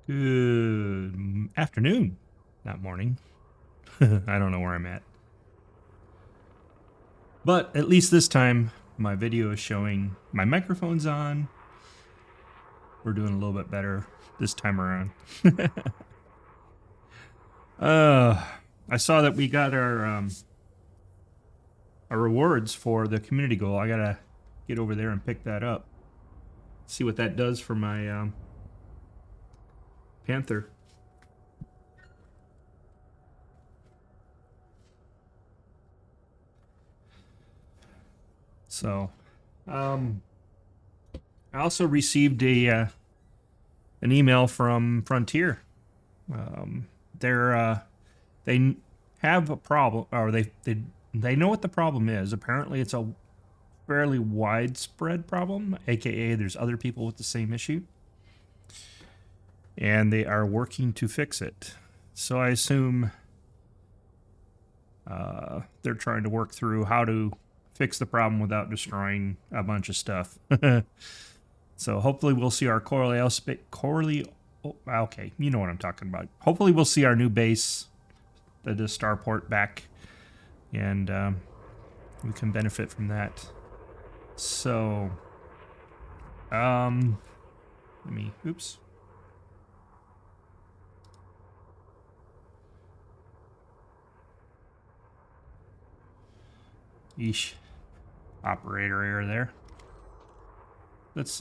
Good afternoon, not morning. I don't know where I'm at. But at least this time, my video is showing my microphone's on. We're doing a little bit better this time around. I saw that we got our rewards for the community goal. I gotta get over there and pick that up. See what that does for my Panther. So, I also received an email from Frontier. They have a problem, or they know what the problem is. Apparently, it's a fairly widespread problem, aka there's other people with the same issue, and they are working to fix it. So I assume they're trying to work through how to fix the problem without destroying a bunch of stuff. So hopefully we'll see our okay, you know what I'm talking about. Hopefully we'll see our new base, the starport back, and we can benefit from that. So, oops. Yeesh. Operator error there. Let's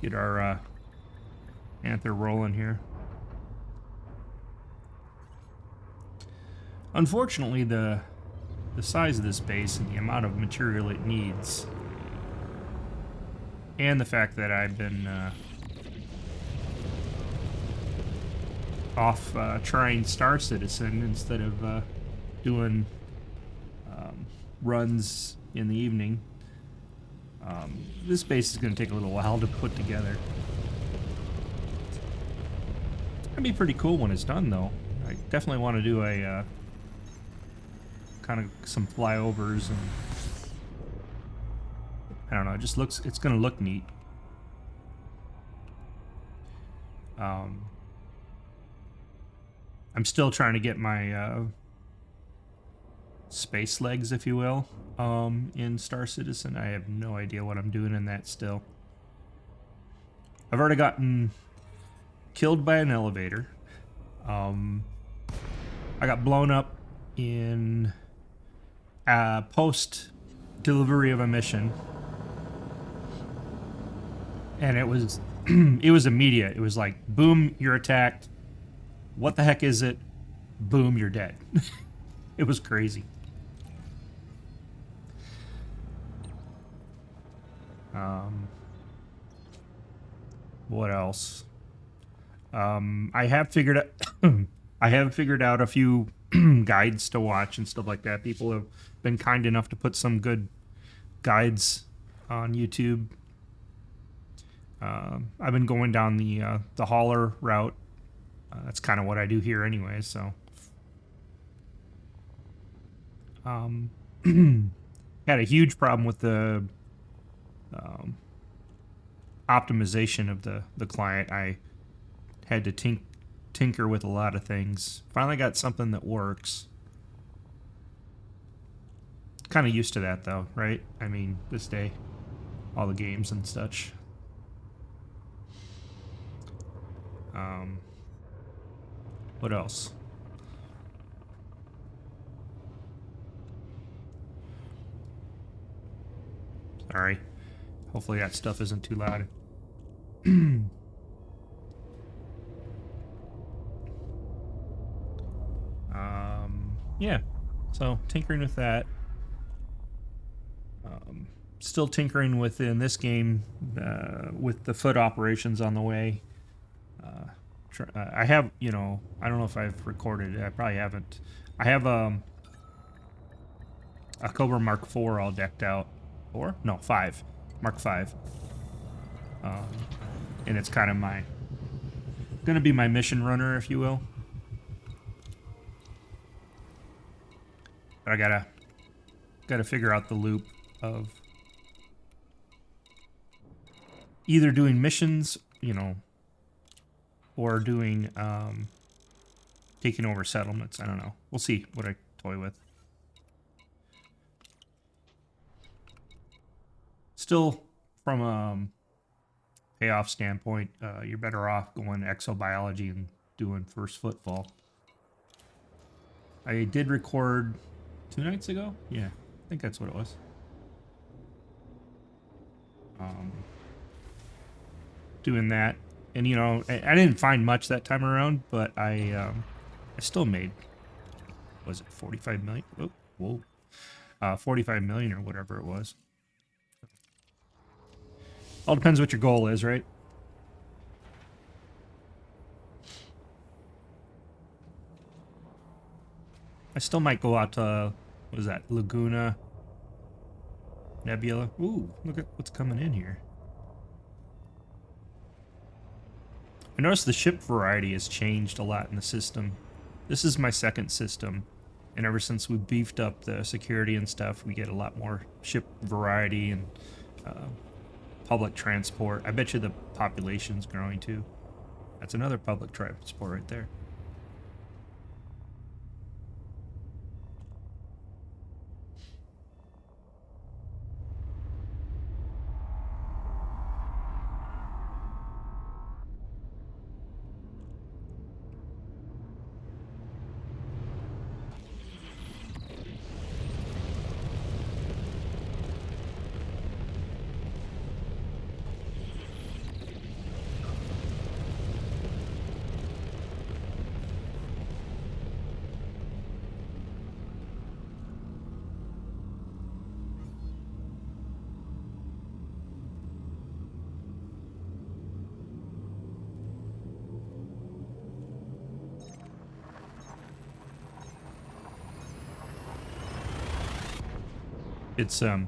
get our Panther rolling here. Unfortunately, the size of this base and the amount of material it needs, and the fact that I've been off trying Star Citizen instead of doing runs in the evening, this base is going to take a little while to put together. It's going to be pretty cool when it's done, though. I definitely want to do a kind of some flyovers, and I don't know, it just looks, it's going to look neat. I'm still trying to get my space legs, if you will, in Star Citizen. I have no idea what I'm doing in that still. I've already gotten killed by an elevator. I got blown up in post delivery of a mission, and it was it was immediate. It was like, boom, you're attacked. What the heck is it? Boom, you're dead. It was crazy. What else? I have figured out I have figured out a few guides to watch and stuff like that. People have been kind enough to put some good guides on YouTube. I've been going down the hauler route. That's kind of what I do here anyway, so. Had a huge problem with the optimization of the client. I had to tinker with a lot of things. Finally got something that works. Kind of used to that, though, right? I mean, this day, all the games and such. What else? Sorry. Hopefully that stuff isn't too loud. Yeah. So, tinkering with that. Still tinkering within this game with the foot operations on the way. I have, you know, I don't know if I've recorded it. I probably haven't. I have a Cobra Mark IV all decked out. Or? No, 5. Mark 5. And it's kind of gonna be my mission runner, if you will. But I gotta figure out the loop of either doing missions, you know, or doing taking over settlements. I don't know. We'll see what I toy with. Still, from a payoff standpoint, you're better off going exobiology and doing first footfall. I did record 2 nights ago. Yeah, I think that's what it was. Doing that, and you know, I didn't find much that time around, but I still made, was it 45 million? Oh, whoa, 45 million or whatever it was. All depends what your goal is, right? I still might go out to, what is that, Laguna Nebula. Ooh, look at what's coming in here. I noticed the ship variety has changed a lot in the system. This is my second system, and ever since we beefed up the security and stuff, we get a lot more ship variety and public transport. I bet you the population's growing too. That's another public transport right there. It's kind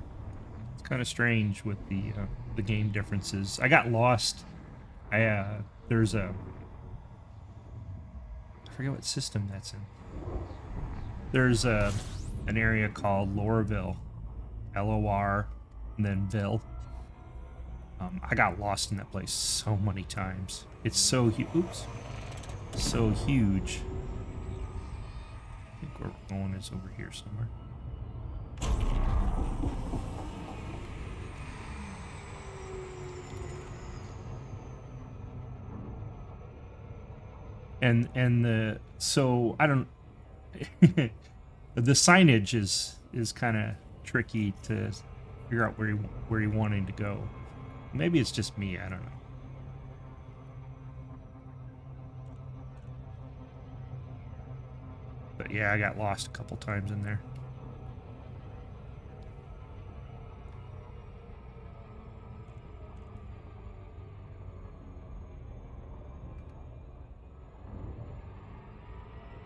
of strange with the game differences. I got lost. There's a, I forget what system that's in. There's an area called Lorville, Lor, and then Ville. I got lost in that place so many times. It's so huge. Oops, so huge. I think where we're going is over here somewhere. And so I don't the signage is kind of tricky to figure out where you're wanting to go. Maybe it's just me, I don't know. But yeah, I got lost a couple times in there.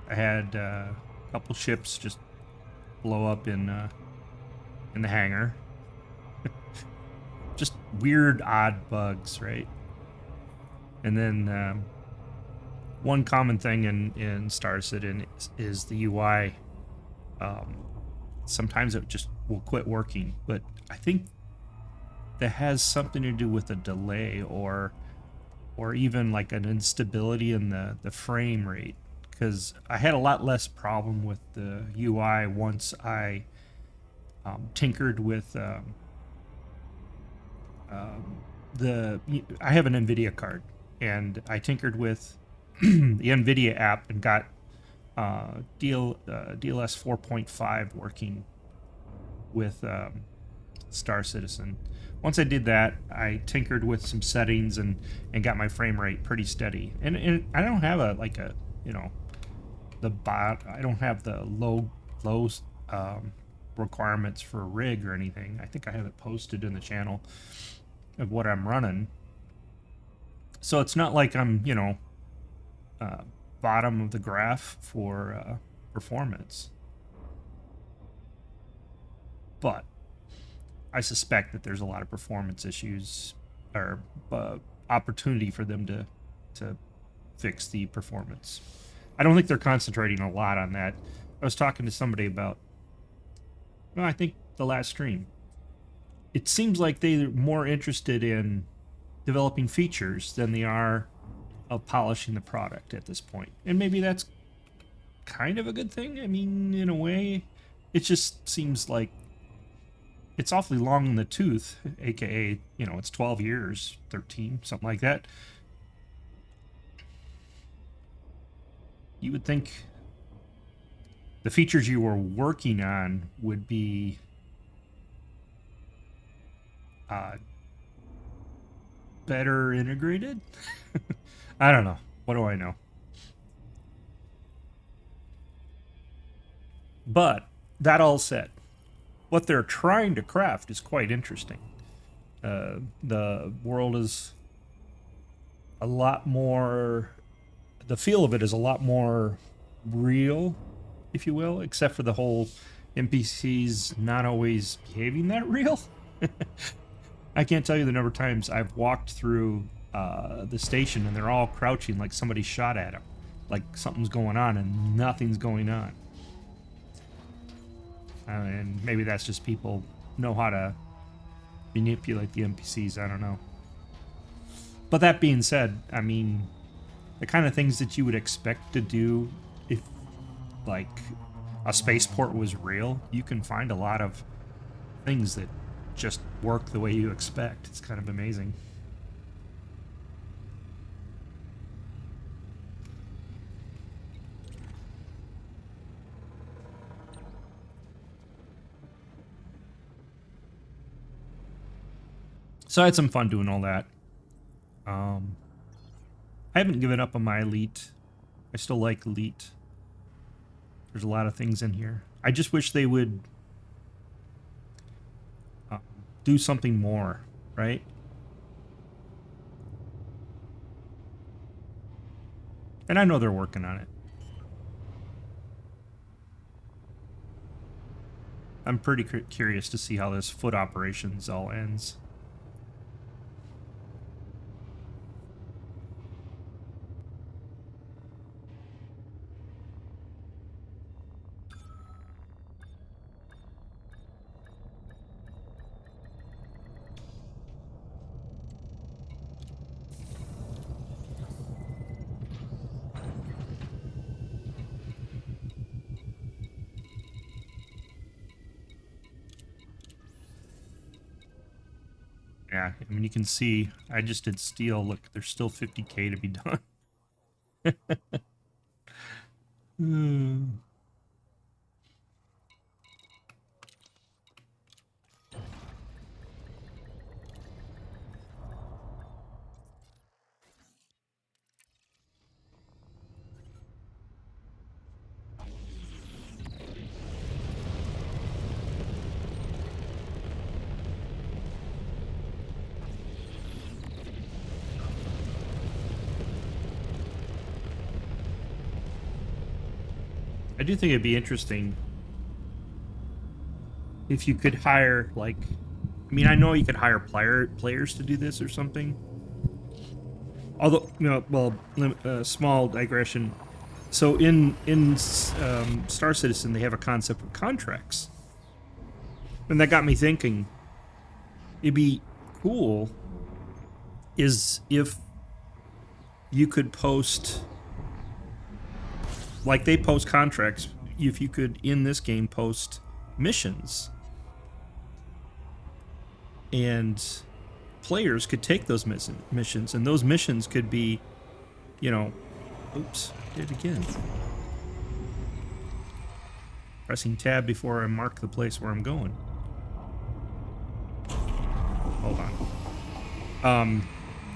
I had a couple ships just blow up in the hangar. Just weird, odd bugs, right? And then one common thing in Star Citizen is the UI. Sometimes it just will quit working, but I think that has something to do with a delay or even like an instability in the frame rate. Because I had a lot less problem with the UI once I tinkered with I have an NVIDIA card, and I tinkered with the NVIDIA app and got DLS 4.5 working with Star Citizen. Once I did that, I tinkered with some settings and got my frame rate pretty steady. And I don't have a you know, I don't have the low requirements for a rig or anything. I think I have it posted in the channel of what I'm running. So it's not like I'm, you know, bottom of the graph for performance. But I suspect that there's a lot of performance issues or opportunity for them to fix the performance. I don't think they're concentrating a lot on that. I was talking to somebody about Well, I think the last stream. It seems like they're more interested in developing features than they are of polishing the product at this point. And maybe that's kind of a good thing. I mean, in a way, it just seems like it's awfully long in the tooth, aka, you know, it's 12 years, 13, something like that. You would think the features you were working on would be better integrated. I don't know. What do I know? But that all said, what they're trying to craft is quite interesting. The world is a lot more, the feel of it is a lot more real, if you will, except for the whole NPCs not always behaving that real. I can't tell you the number of times I've walked through the station and they're all crouching like somebody shot at them, like something's going on and nothing's going on. And maybe that's just people know how to manipulate the NPCs. I don't know. But that being said, I mean, the kind of things that you would expect to do if, like, a spaceport was real, you can find a lot of things that just work the way you expect. It's kind of amazing. So I had some fun doing all that. I haven't given up on my Elite. I still like Elite. There's a lot of things in here. I just wish they would do something more, right? And I know they're working on it. I'm pretty curious to see how this foot operations all ends. Yeah, I mean, you can see I just did steel. Look, there's still 50K to be done. I do think it'd be interesting if you could hire, like, I mean, I know you could hire players to do this or something. Although, you know, well, small digression. So in Star Citizen, they have a concept of contracts, and that got me thinking. It'd be cool is if you could post, like they post contracts, if you could in this game post missions, and players could take those missions, and those missions could be, you know, oops, did it again. Pressing tab before I mark the place where I'm going. Hold on.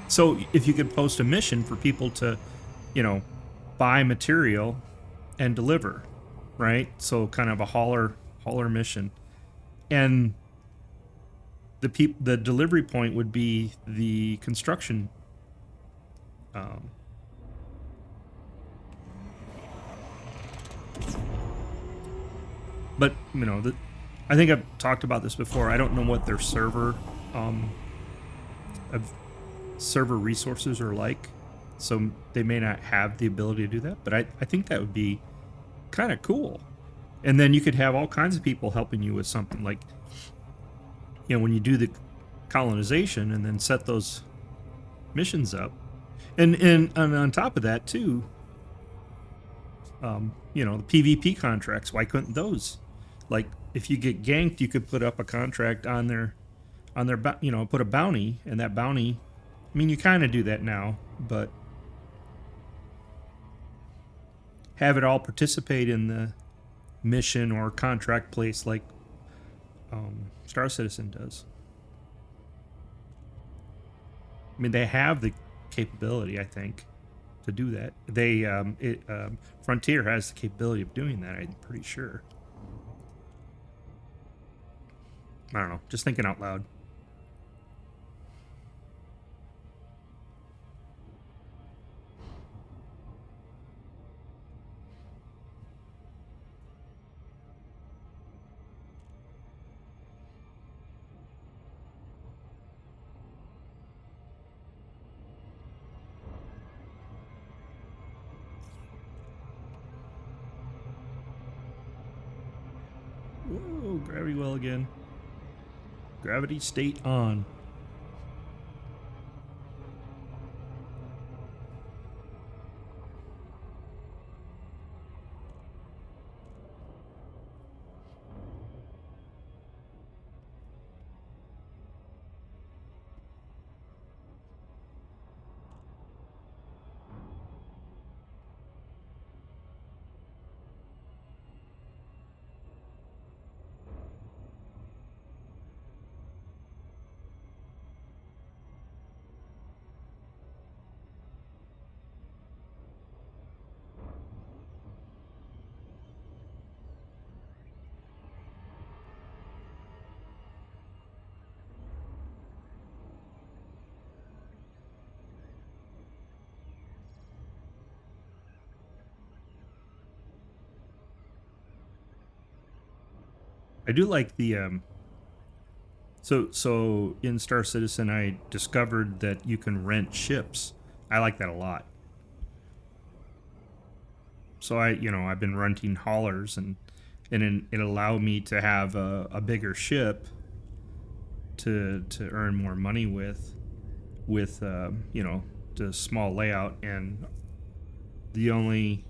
So if you could post a mission for people to, you know, buy material and deliver, right? So kind of a hauler mission, and the delivery point would be the construction. But you know, I think I've talked about this before. I don't know what their server resources are like, so they may not have the ability to do that. But I think that would be kind of cool And then you could have all kinds of people helping you with something like, you know, when you do the colonization and then set those missions up. And on top of that too, you know, the PvP contracts, why couldn't those, like, if you get ganked, you could put up a contract on their you know, put a bounty, and that bounty, I mean, you kind of do that now, but have it all participate in the mission or contract place like Star Citizen does. I mean, they have the capability, I think, to do that. They Frontier has the capability of doing that, I'm pretty sure. I don't know, just thinking out loud. Whoa, gravity well again. Gravity state on. I do like the so in Star Citizen I discovered that you can rent ships. I like that a lot. So I've been renting haulers, and it allowed me to have a bigger ship to earn more money with the small layout. And the only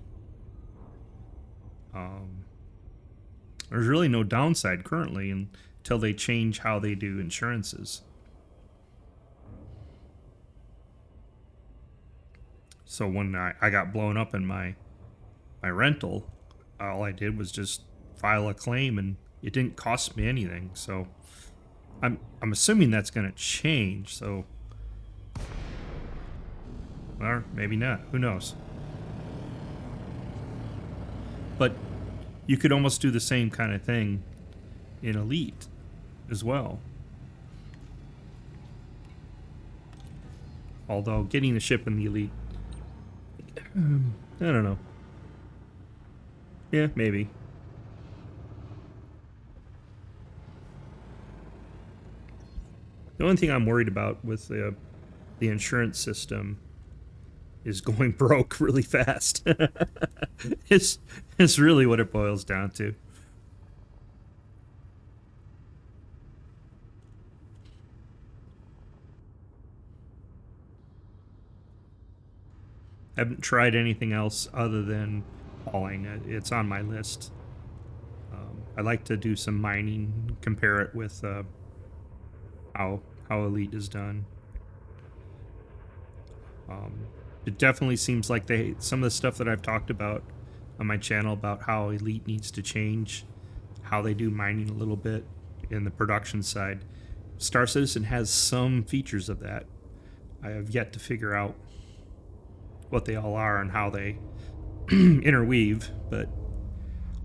there's really no downside currently until they change how they do insurances. So when I got blown up in my rental, all I did was just file a claim, and it didn't cost me anything. So I'm assuming that's going to change. So, or maybe not. Who knows? But you could almost do the same kind of thing in Elite as well. Although getting the ship in the Elite, I don't know. Yeah, maybe. The only thing I'm worried about with the insurance system is going broke really fast. it's really what it boils down to. I haven't tried anything else other than hauling. It's on my list. I'd like to do some mining, compare it with how Elite is done. It definitely seems like some of the stuff that I've talked about on my channel about how Elite needs to change how they do mining a little bit in the production side. Star Citizen has some features of that. I have yet to figure out what they all are and how they interweave, but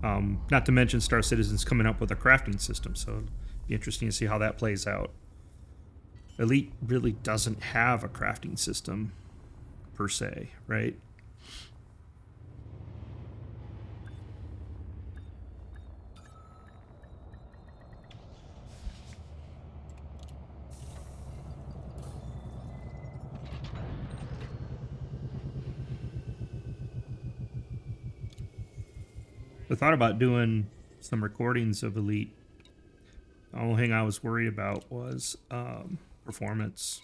not to mention Star Citizen's coming up with a crafting system, so it'll be interesting to see how that plays out. Elite really doesn't have a crafting system per se, right? I thought about doing some recordings of Elite. The only thing I was worried about was performance.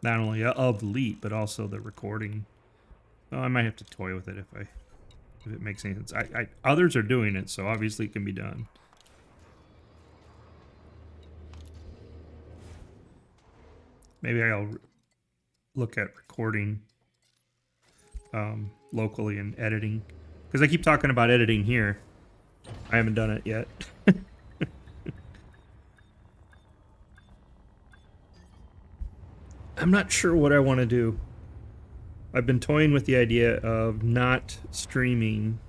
Not only of Elite, but also the recording. Oh, I might have to toy with it if it makes any sense. Others are doing it, so obviously it can be done. Maybe I'll look at recording locally and editing, because I keep talking about editing here. I haven't done it yet. I'm not sure what I want to do. I've been toying with the idea of not streaming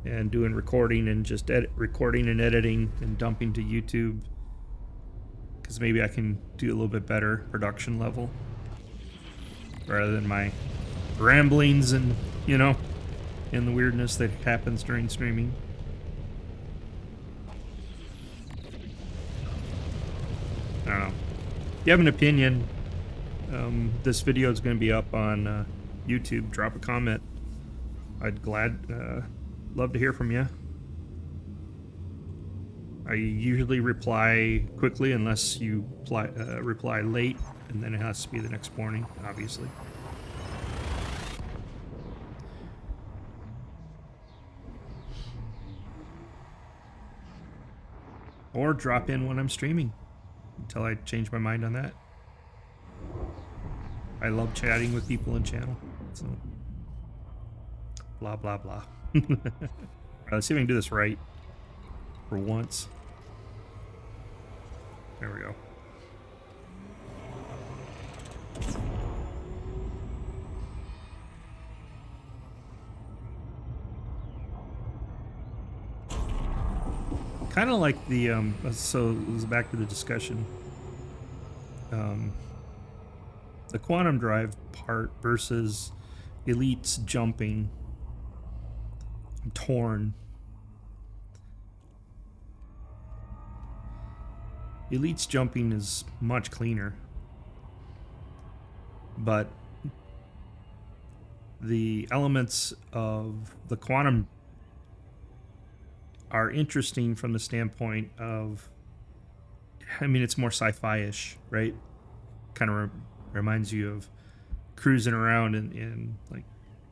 and doing recording and just recording and editing and dumping to YouTube, because maybe I can do a little bit better production level rather than my ramblings and, you know, and the weirdness that happens during streaming. I don't know. If you have an opinion, this video is going to be up on YouTube. Drop a comment. I'd love to hear from you. I usually reply quickly unless you reply late, and then it has to be the next morning, obviously. Or drop in when I'm streaming until I change my mind on that. I love chatting with people in channel, so blah blah blah. Alright, let's see if I can do this right for once. There we go. Kind of like the so it was back to the discussion. The quantum drive part versus Elite's jumping. I'm torn. Elite's jumping is much cleaner, but the elements of the quantum are interesting from the standpoint of, I mean, it's more sci-fi-ish, right? Kind of reminds you of cruising around in like,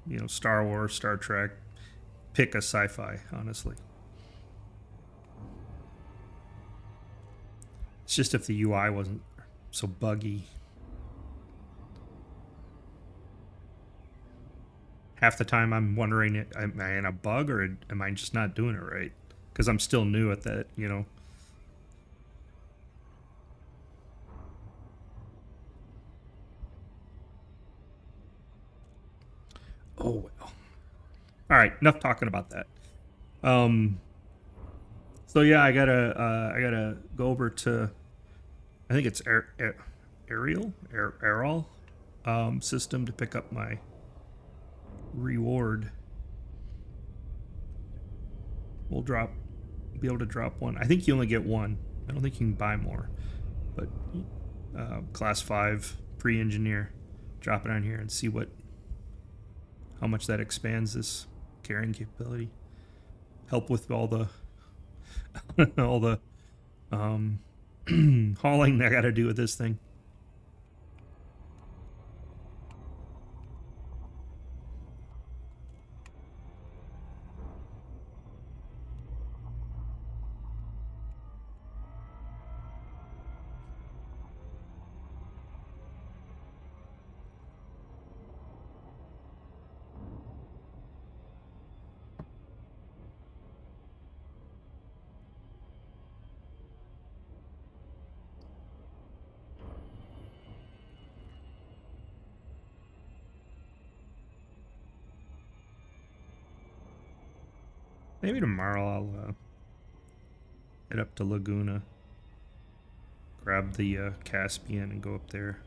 you know, Star Wars, Star Trek. Pick a sci-fi, honestly. It's just if the UI wasn't so buggy. Half the time I'm wondering, am I in a bug or am I just not doing it right? Because I'm still new at that, you know. Oh well. All right, enough talking about that. So yeah, I gotta go over to, I think it's Ariel system to pick up my reward. We'll be able to drop one. I think you only get one. I don't think you can buy more. But class 5 pre-engineer, drop it on here and see how much that expands this carrying capability. Help with all the all the hauling that I gotta do with this thing. Maybe tomorrow I'll head up to Laguna, grab the Caspian and go up there.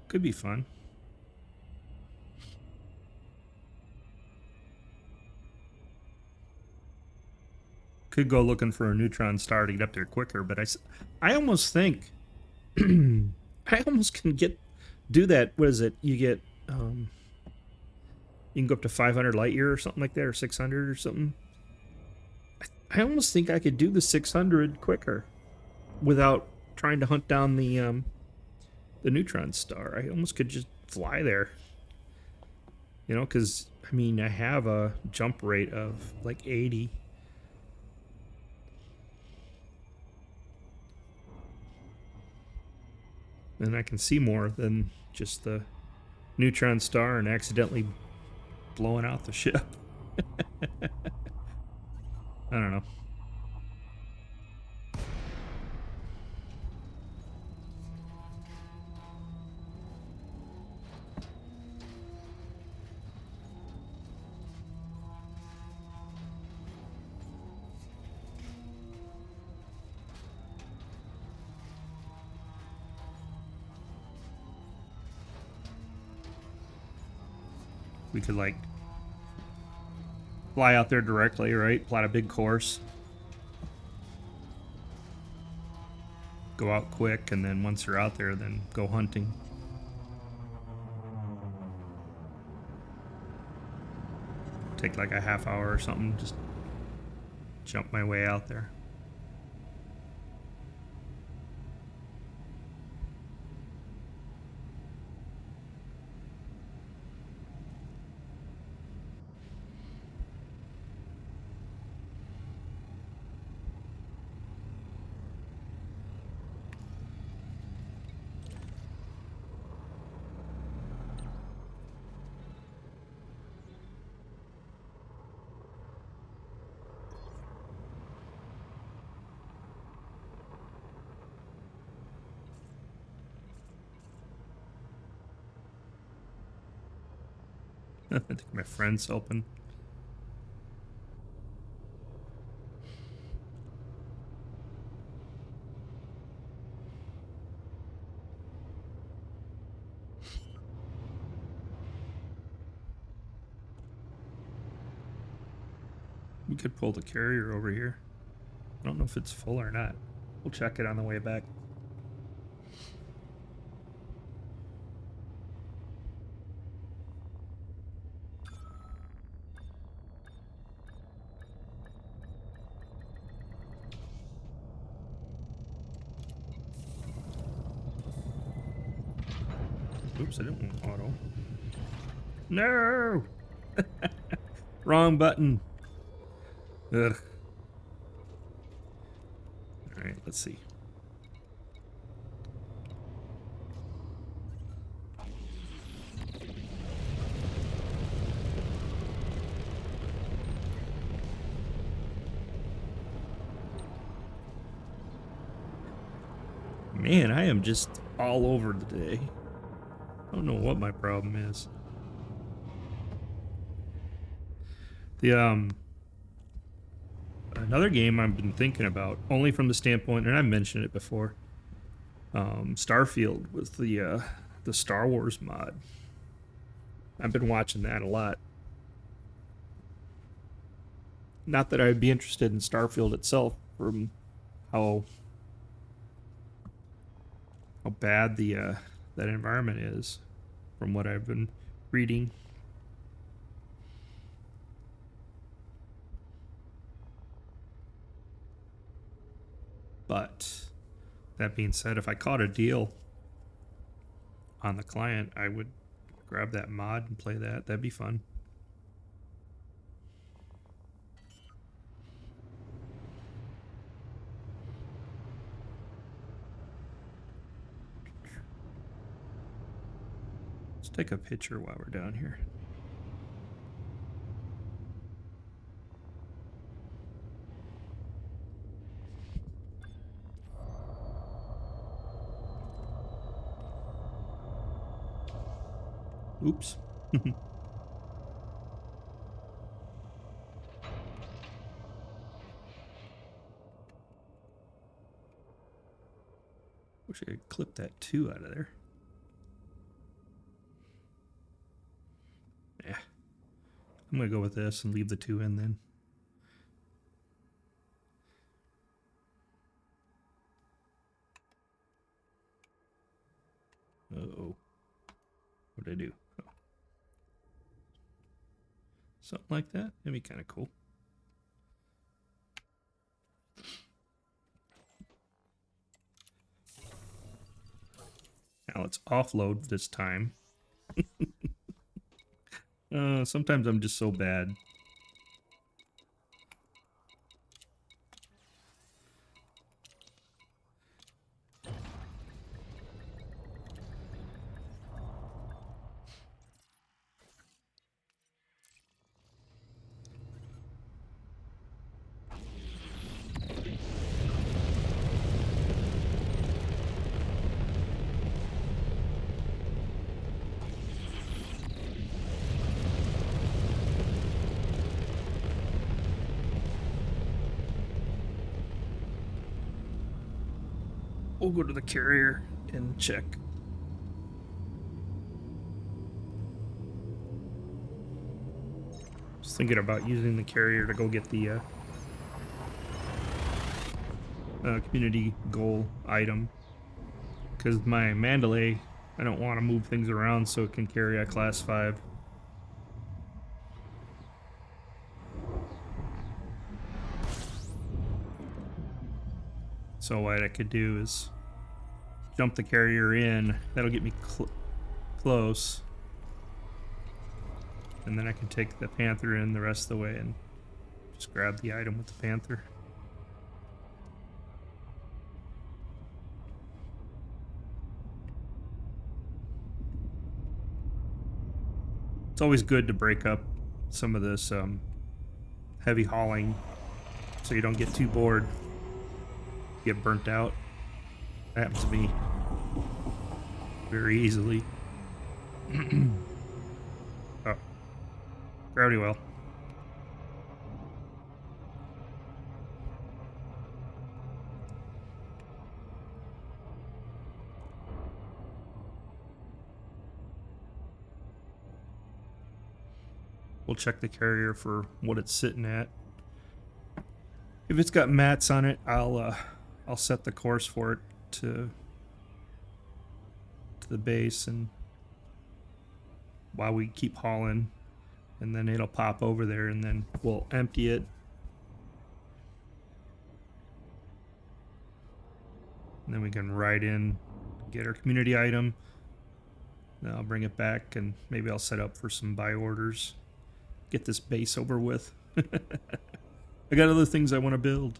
Could be fun. Could go looking for a neutron star to get up there quicker, but I almost think I almost can do that. What is it? You get you can go up to 500 light year or something like that, or 600 or something. I almost think I could do the 600 quicker without trying to hunt down the neutron star. I almost could just fly there. You know, because, I mean, I have a jump rate of like 80. And I can see more than just the neutron star and accidentally blowing out the ship. I don't know. We could, like, fly out there directly, right? Plot a big course. Go out quick, and then once you're out there, then go hunting. Take like a half hour or something, just jump my way out there. I think my friend's helping. We could pull the carrier over here. I don't know if it's full or not. We'll check it on the way back. Oops, I didn't want auto. No! Wrong button. Ugh. Alright, let's see. Man, I am just all over today. I don't know what my problem is. The another game I've been thinking about, only from the standpoint, and I mentioned it before, Starfield with the Star Wars mod. I've been watching that a lot. Not that I'd be interested in Starfield itself, from how bad the that environment is, from what I've been reading. But that being said, if I caught a deal on the client, I would grab that mod and play that. That'd be fun. Let's take a picture while we're down here. Oops. Wish I could clip that 2 out of there. Yeah. I'm going to go with this and leave the 2 in then. Uh-oh. What did I do? Oh. Something like that? That'd be kind of cool. Now let's offload this time. Sometimes I'm just so bad. We'll go to the carrier and check. Just thinking about using the carrier to go get the community goal item. Because my Mandalay, I don't want to move things around so it can carry a class 5. So what I could do is jump the carrier in. That'll get me close. And then I can take the Panther in the rest of the way and just grab the item with the Panther. It's always good to break up some of this heavy hauling so you don't get too bored, get burnt out. That happens to me very easily. Oh, gravity well. We'll check the carrier for what it's sitting at. If it's got mats on it, I'll set the course for it to the base, and while we keep hauling, and then it'll pop over there, and then we'll empty it. And then we can ride in, get our community item. Then I'll bring it back, and maybe I'll set up for some buy orders. Get this base over with. I got other things I want to build.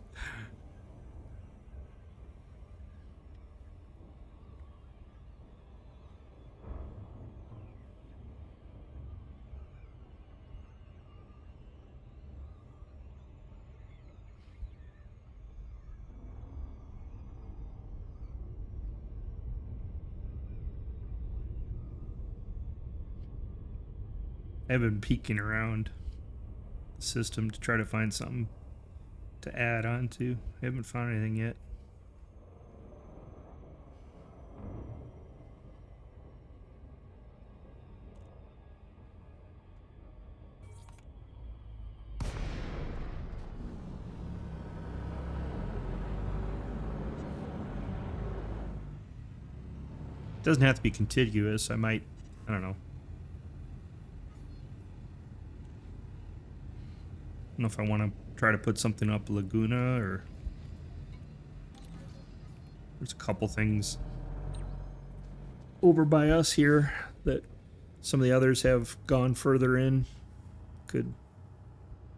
I've been peeking around the system to try to find something to add on to. I haven't found anything yet. It doesn't have to be contiguous. I don't know. I don't know if I want to try to put something up Laguna, or there's a couple things over by us here that some of the others have gone further in. Could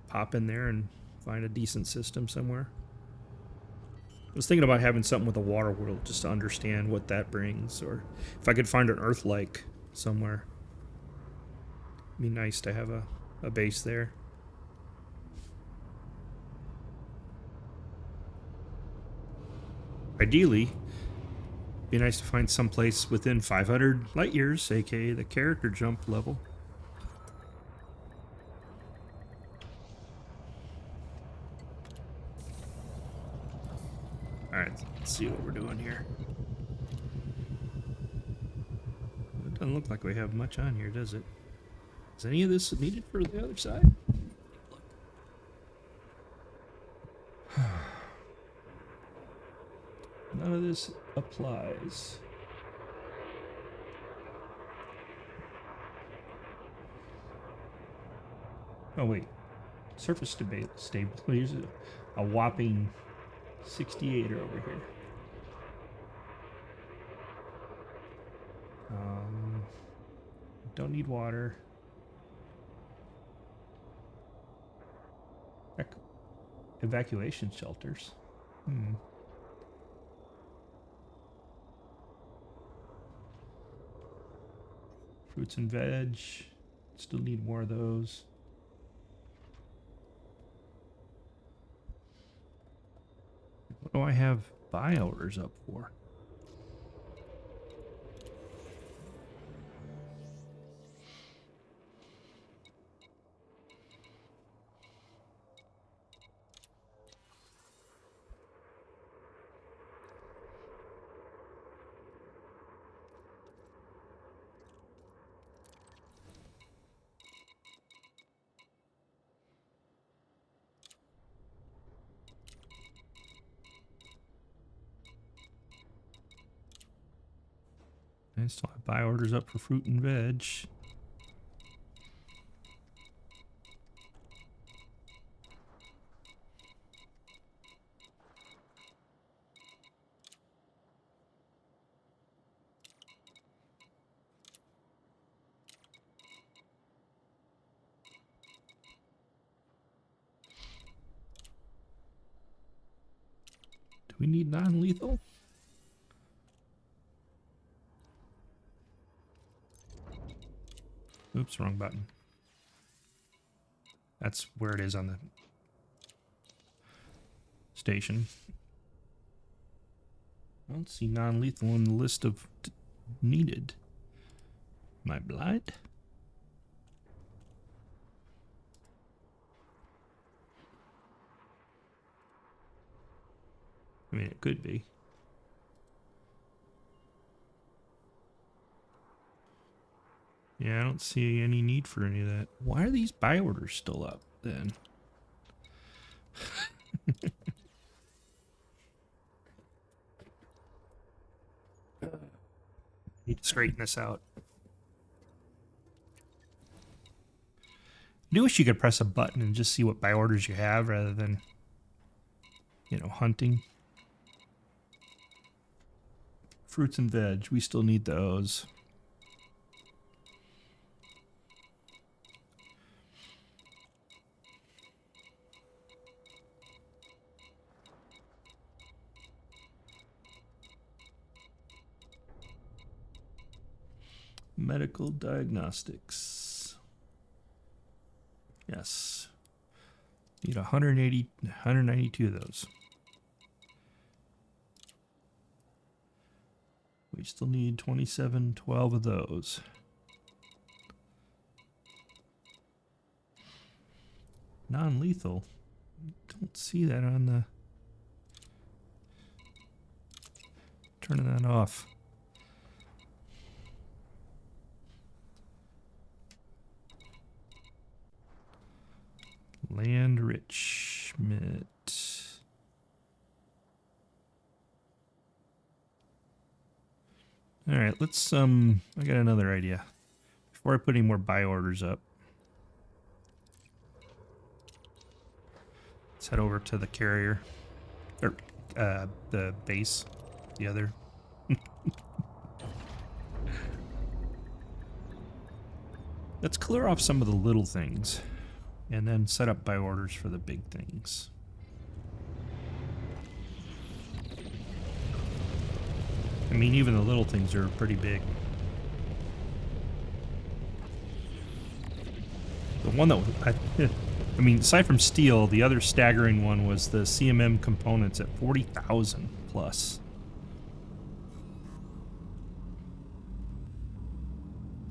pop in there and find a decent system somewhere. I was thinking about having something with a water world just to understand what that brings, or if I could find an Earth-like somewhere. It'd be nice to have a base there. Ideally, it'd be nice to find some place within 500 light years, aka the character jump level. Alright, let's see what we're doing here. It doesn't look like we have much on here, does it? Is any of this needed for the other side? None of this applies. Oh wait, surface stabilizers, a whopping 68 over here. Don't need water. Evacuation shelters. Fruits and veg. Still need more of those. What do I have buy orders up for? I still have buy orders up for fruit and veg. Do we need non-lethal? Oops, wrong button. That's where it is on the station. I don't see non-lethal on the list of needed. Am I blind? I mean, it could be. Yeah, I don't see any need for any of that. Why are these buy orders still up then? Need to straighten this out. I do wish you could press a button and just see what buy orders you have rather than, you know, hunting. Fruits and veg, we still need those. Medical diagnostics. Yes. Need 192 of those. We still need 12 of those. Non-lethal. Don't see that on the... Turning that off. Land enrichment. All right, let's I got another idea. Before I put any more buy orders up, let's head over to the carrier, or the base, the other. Let's clear off some of the little things and then set up buy orders for the big things. I mean, even the little things are pretty big. The one that I mean, aside from steel, the other staggering one was the CMM components at 40,000 plus.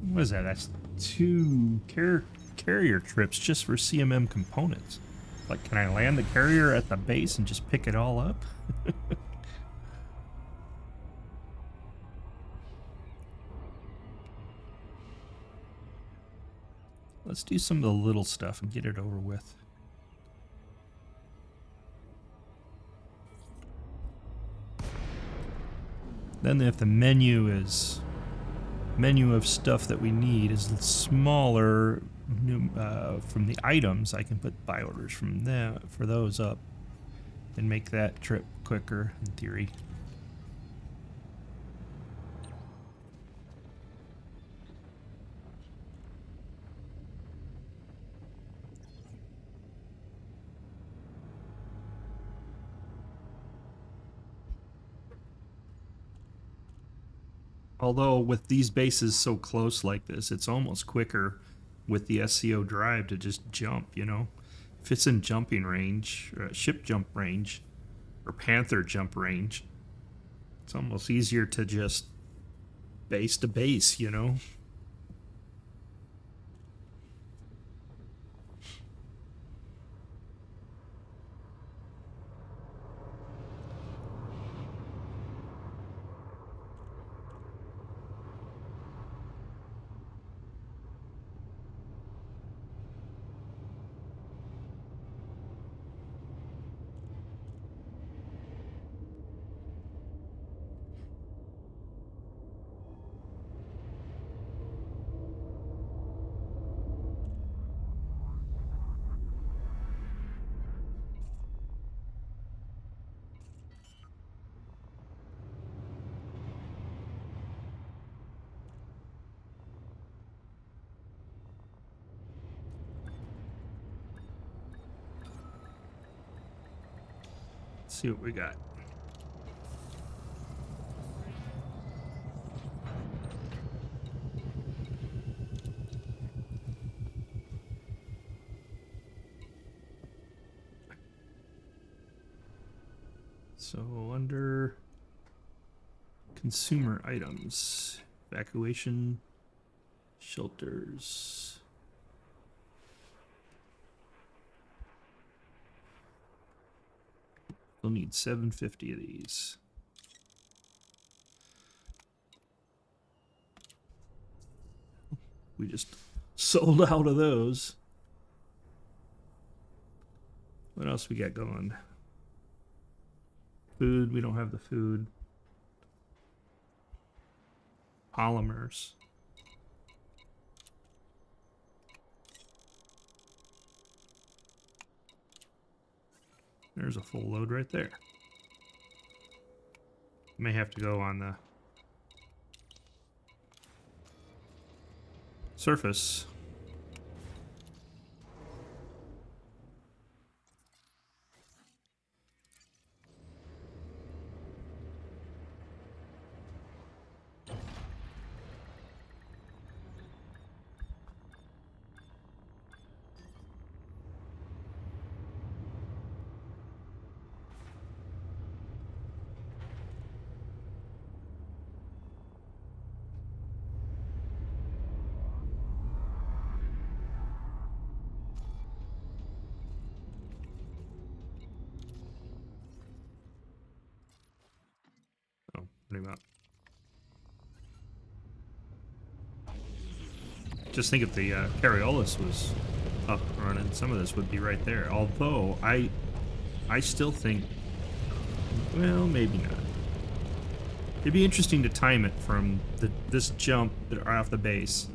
What is that? That's 2 carrier trips just for CMM components. Like, can I land the carrier at the base and just pick it all up? Let's do some of the little stuff and get it over with. Then if the menu of stuff that we need is smaller, from the items, I can put buy orders from them for those up and make that trip quicker in theory. Although with these bases so close like this, it's almost quicker with the SCO drive to just jump, you know? If it's in jumping range, or ship jump range, or Panther jump range, it's almost easier to just base to base, you know? Let's see what we got. So under consumer items, evacuation shelters. We'll need 750 of these. We just sold out of those. What else we got going? Food, we don't have the food. Polymers. There's a full load right there. May have to go on the surface. Oh, what about? Just think if the Cariolis was up and running, some of this would be right there. Although I still think, well, maybe not. It'd be interesting to time it from this jump off the base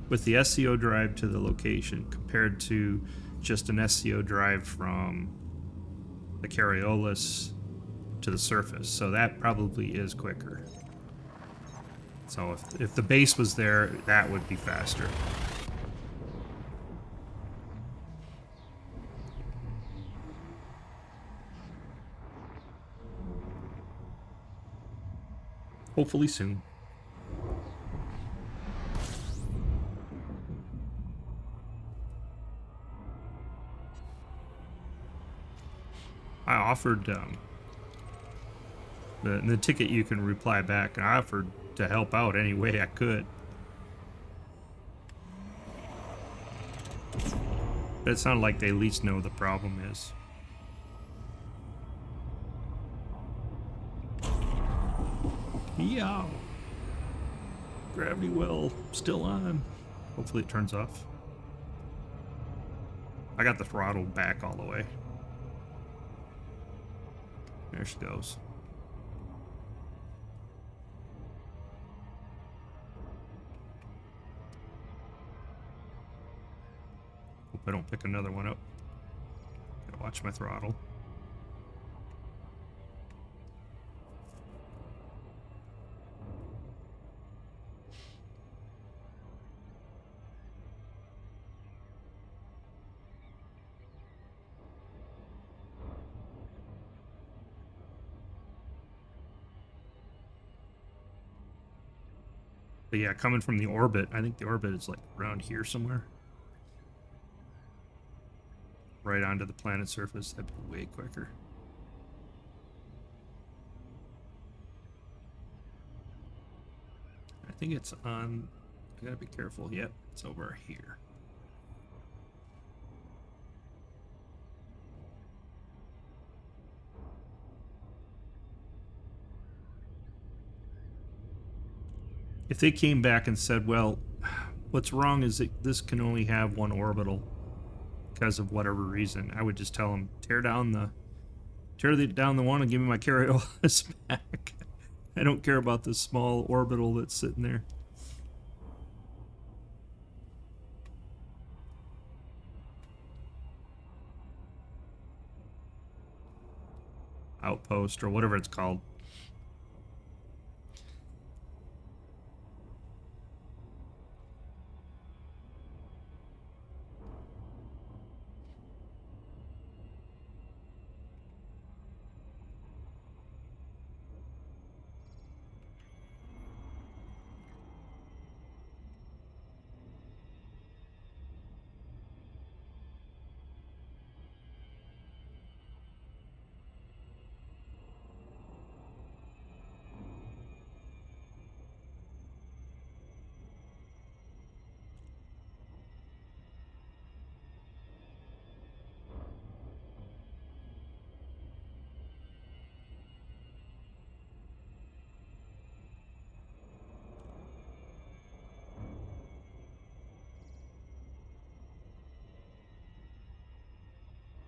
with the SCO drive to the location compared to just an SCO drive from the Cariolis to the surface. So that probably is quicker. So if the base was there, that would be faster. Hopefully soon. I offered the ticket you can reply back. I offered to help out any way I could. But it sounded like they at least know the problem is. Yeah. Gravity well still on. Hopefully it turns off. I got the throttle back all the way. There she goes. Hope I don't pick another one up. Gotta watch my throttle. But yeah, coming from the orbit, I think the orbit is like around here somewhere. Right onto the planet's surface, that'd be way quicker. I think it's on, I gotta be careful. Yep, it's over here. If they came back and said, well, what's wrong is that this can only have one orbital because of whatever reason, I would just tell them, tear down the one and give me my carry-OS back. I don't care about this small orbital that's sitting there. Outpost or whatever it's called.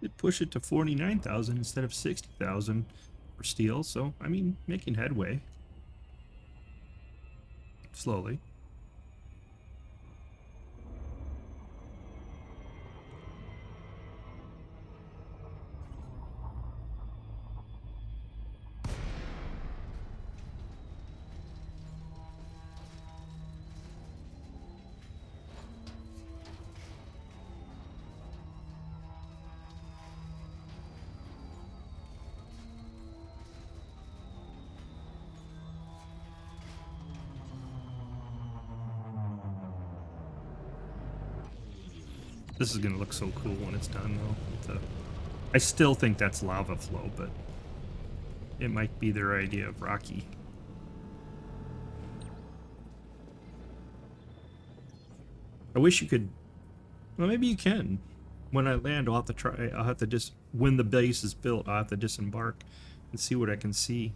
It push it to 49,000 instead of 60,000 for steel, so I mean, making headway. Slowly. This is gonna look so cool when it's done, though. I still think that's lava flow, but it might be their idea of rocky. I wish you could. Well, maybe you can. When I land, I'll have to try. I'll have to just when the base is built, I'll have to disembark and see what I can see.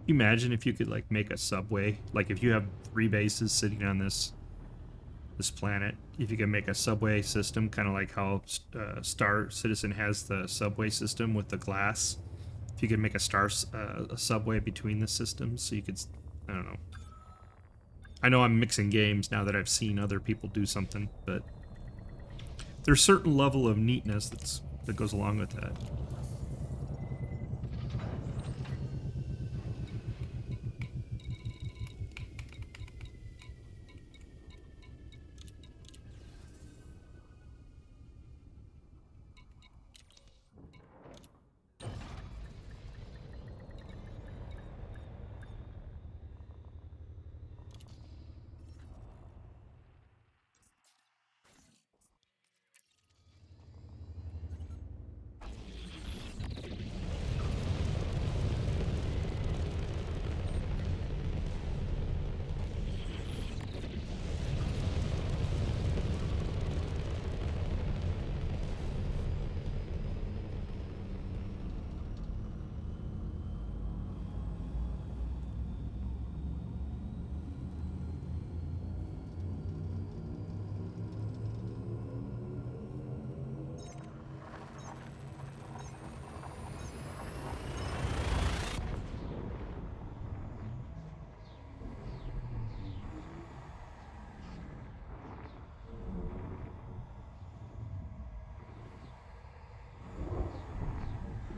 Imagine if you could like make a subway, like if you have 3 bases sitting on this planet, if you can make a subway system, kind of like how Star Citizen has the subway system with the glass. If you could make a subway between the systems, so you could, I don't know. I know I'm mixing games now that I've seen other people do something, but there's a certain level of neatness that goes along with that.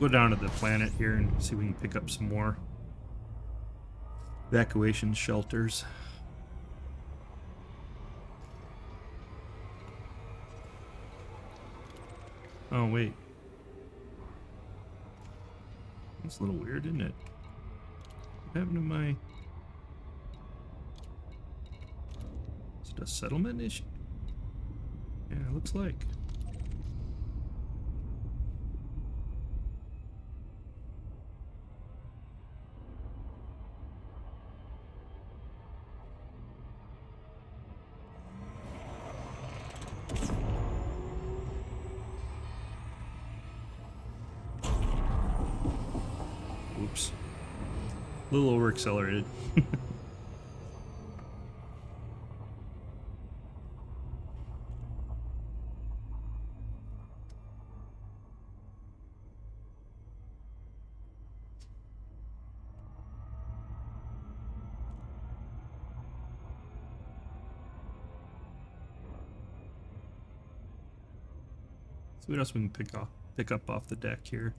Go down to the planet here and see if we can pick up some more evacuation shelters. Oh, wait. It's a little weird, isn't it? What happened to my... Is it a settlement issue? Yeah, it looks like. Oops. A little over accelerated. See what else we can pick up off the deck here.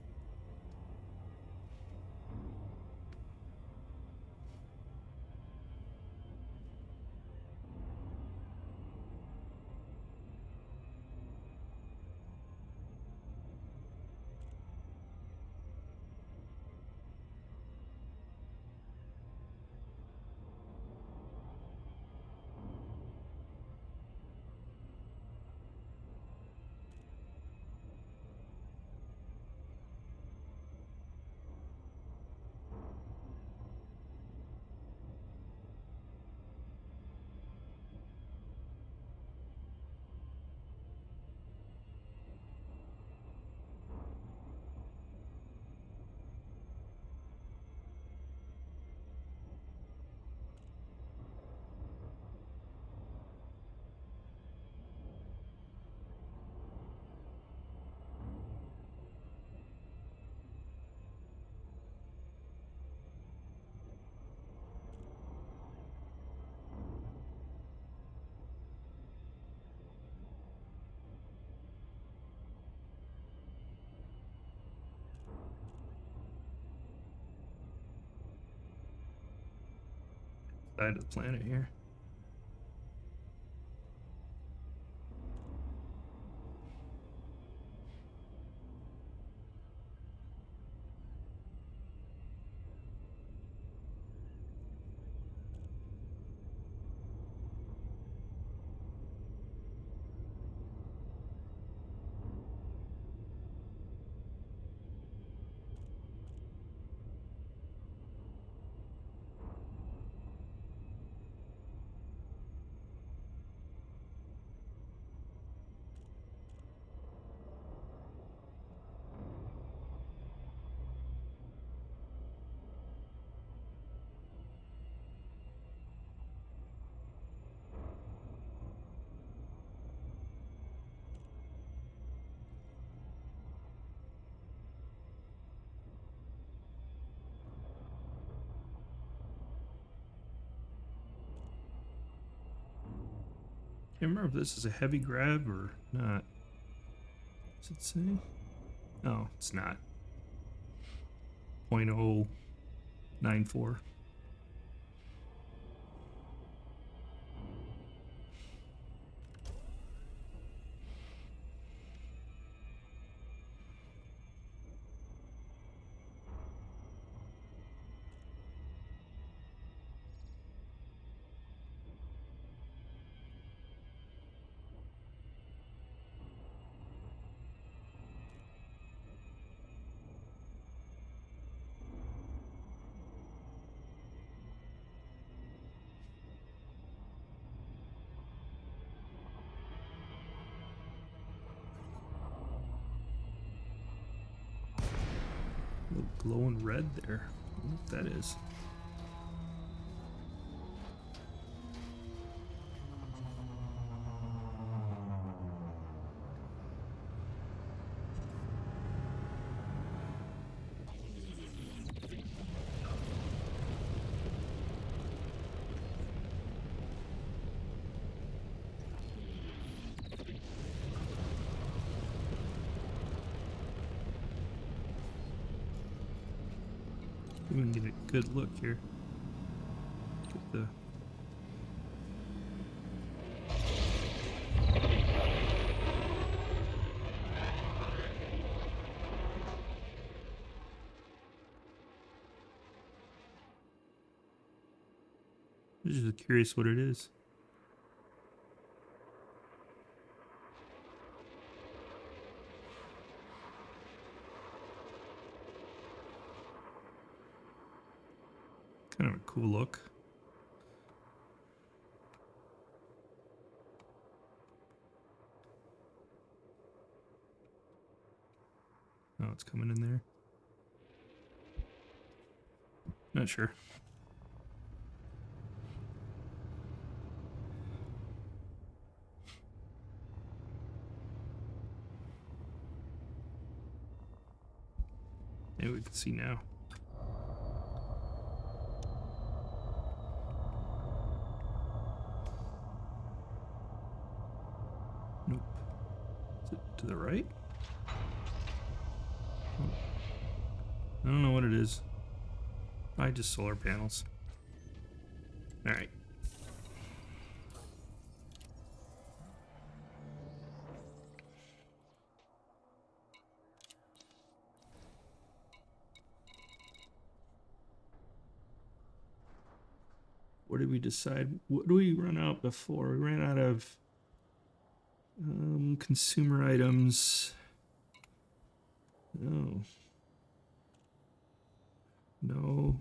Side of the planet here. Can't remember if this is a heavy grab or not. Does it say? No, it's not. 0.094. A little glowing red there. I wonder what that is. We can get a good look here. Get the I'm just curious what it is. Kind of a cool look. Oh, it's coming in there. Not sure. Maybe we can see now. Nope. Is it to the right? Oh. I don't know what it is. Probably just solar panels. Alright. What did we decide? What do we run out before? We ran out of consumer items. Oh. No.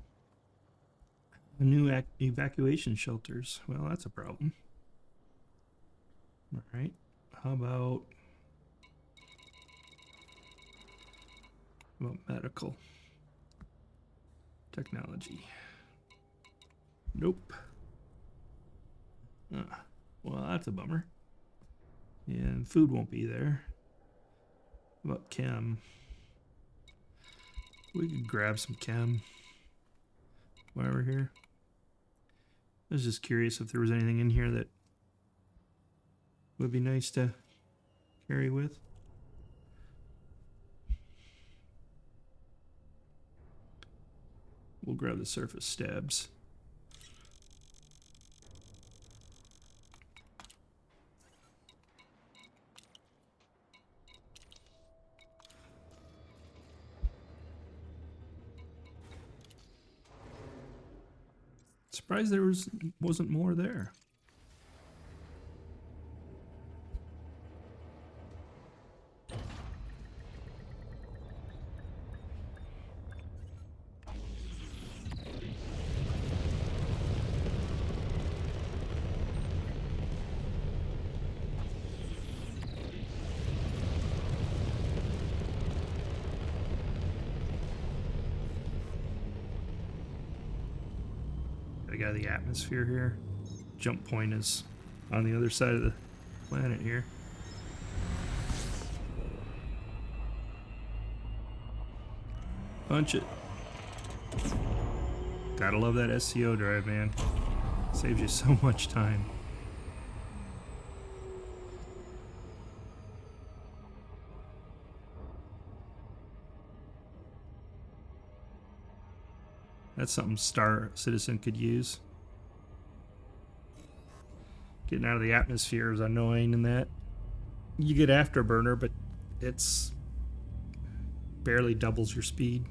New evacuation shelters. Well, that's a problem. All right. How about medical technology? Nope. Well, that's a bummer. And food won't be there. How about chem? We could grab some chem while we're here. I was just curious if there was anything in here that would be nice to carry with. We'll grab the surface stabs. Surprised there wasn't more there. Got the atmosphere here. Jump point is on the other side of the planet here. Punch it. Gotta love that SCO drive, man. Saves you so much time. That's something Star Citizen could use. Getting out of the atmosphere is annoying in that you get afterburner, but it's barely doubles your speed.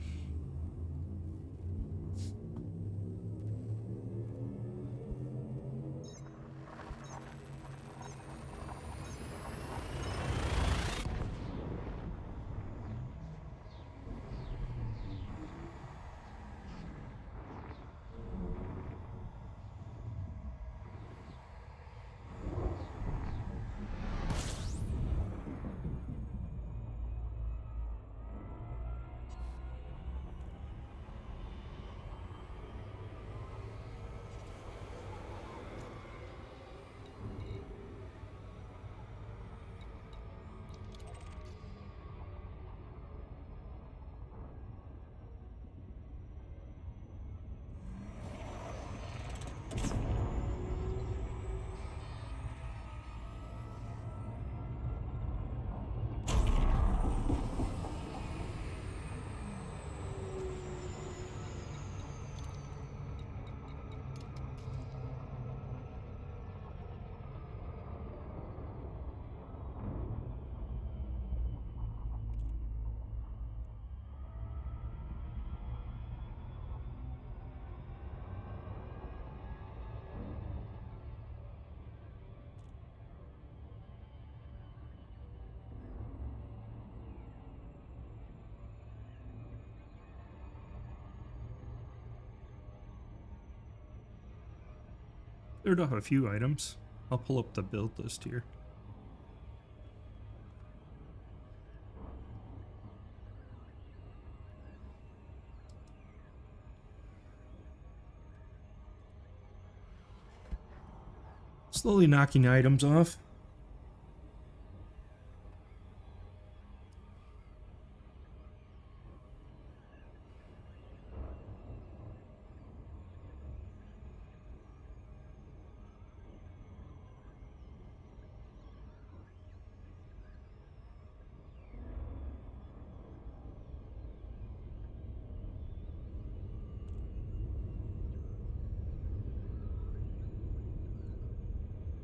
Cleared off a few items. I'll pull up the build list here. Slowly knocking items off.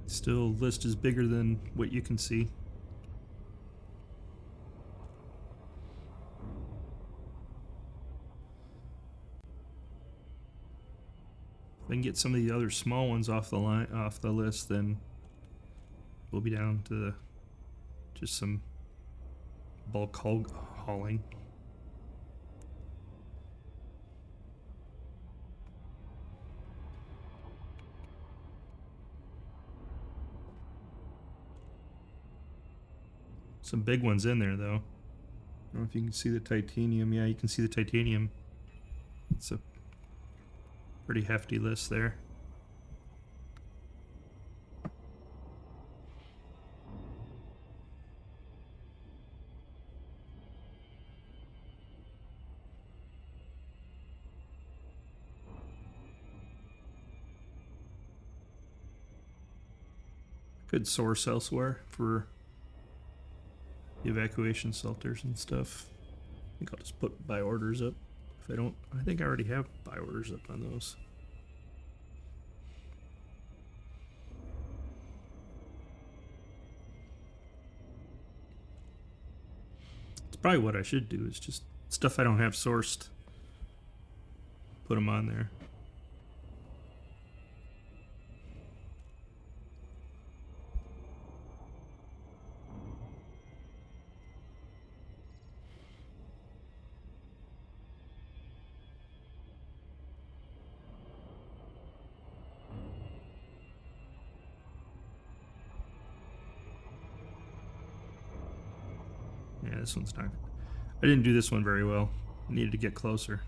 Still, list is bigger than what you can see. If I can get some of the other small ones off the list, then we'll be down to just some bulk hauling. Some big ones in there, though. I don't know if you can see the titanium. Yeah, you can see the titanium. It's a pretty hefty list there. Could source elsewhere for the evacuation shelters and stuff. I think I'll just put buy orders up. If I don't, I think I already have buy orders up on those. It's probably what I should do, is just stuff I don't have sourced, put them on there. Yeah, this one's not. I didn't do this one very well. I needed to get closer.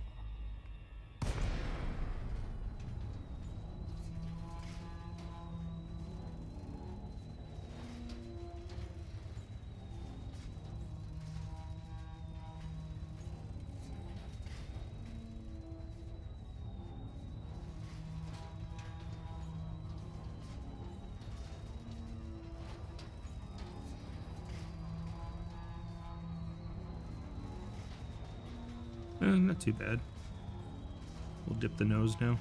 Not too bad. We'll dip the nose now.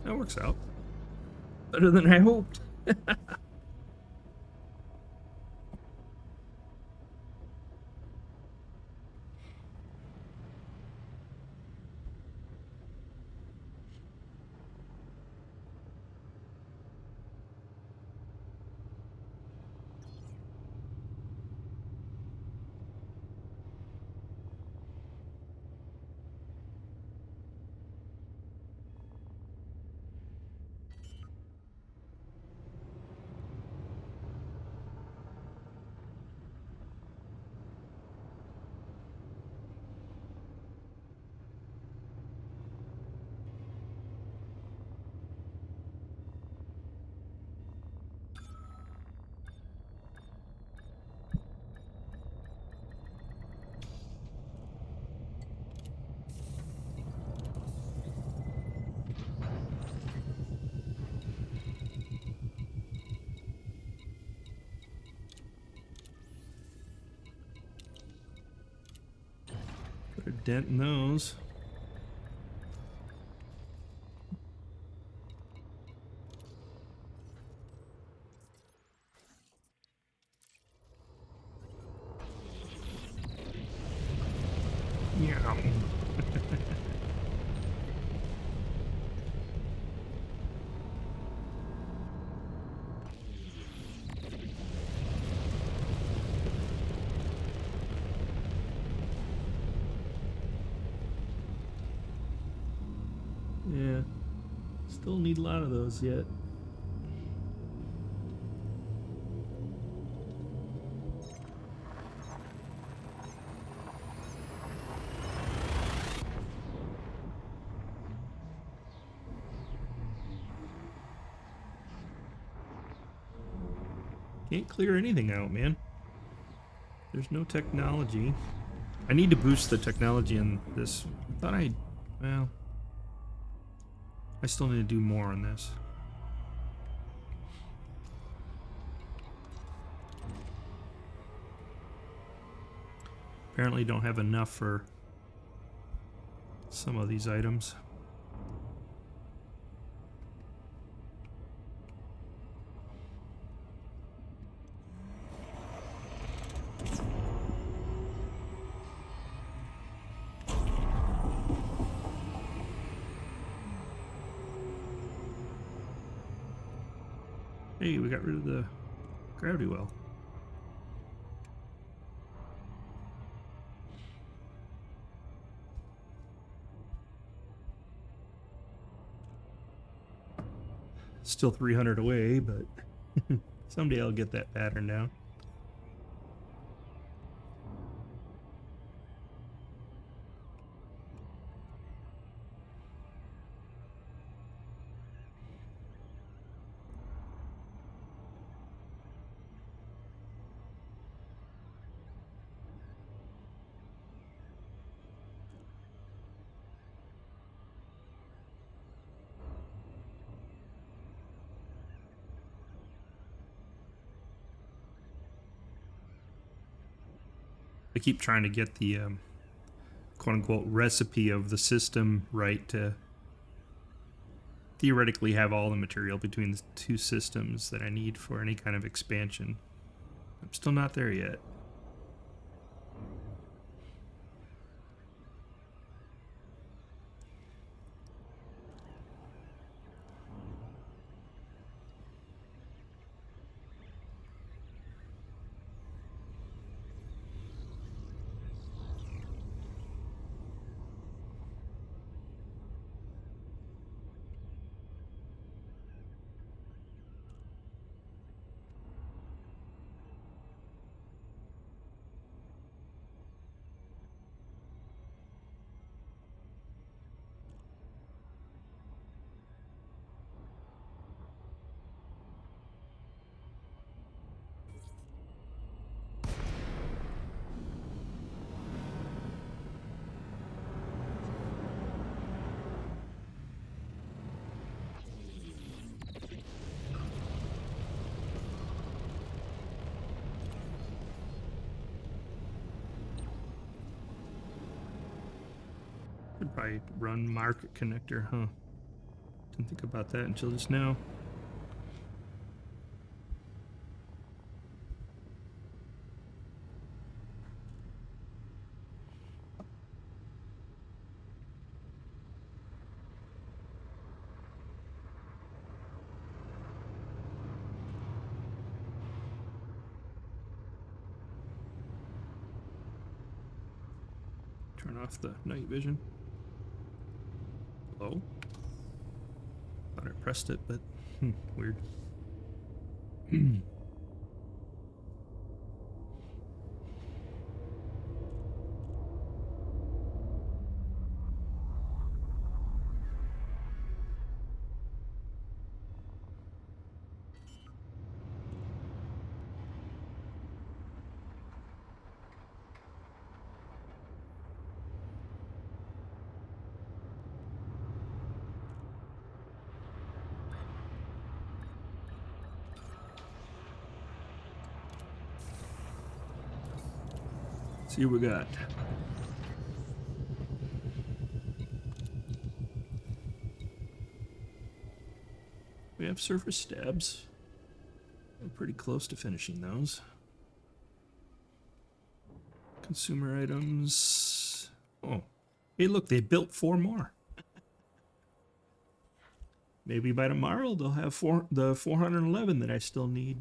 That works out. Better than I hoped. Put a dent in those. Yeah. Still need a lot of those yet. Can't clear anything out, man. There's no technology. I need to boost the technology in this. I thought well, I still need to do more on this. Apparently don't have enough for some of these items. Hey, we got rid of the gravity well. Still 300 away, but someday I'll get that pattern down. I keep trying to get the quote-unquote recipe of the system right to theoretically have all the material between the two systems that I need for any kind of expansion. I'm still not there yet. Should probably run market connector, huh? Didn't think about that until just now. Turn off the night vision. Hello? Thought I pressed it, but weird. See what we got. We have surface stabs. We're pretty close to finishing those. Consumer items. Oh, hey, look, they built 4 more. Maybe by tomorrow they'll have the 411 that I still need.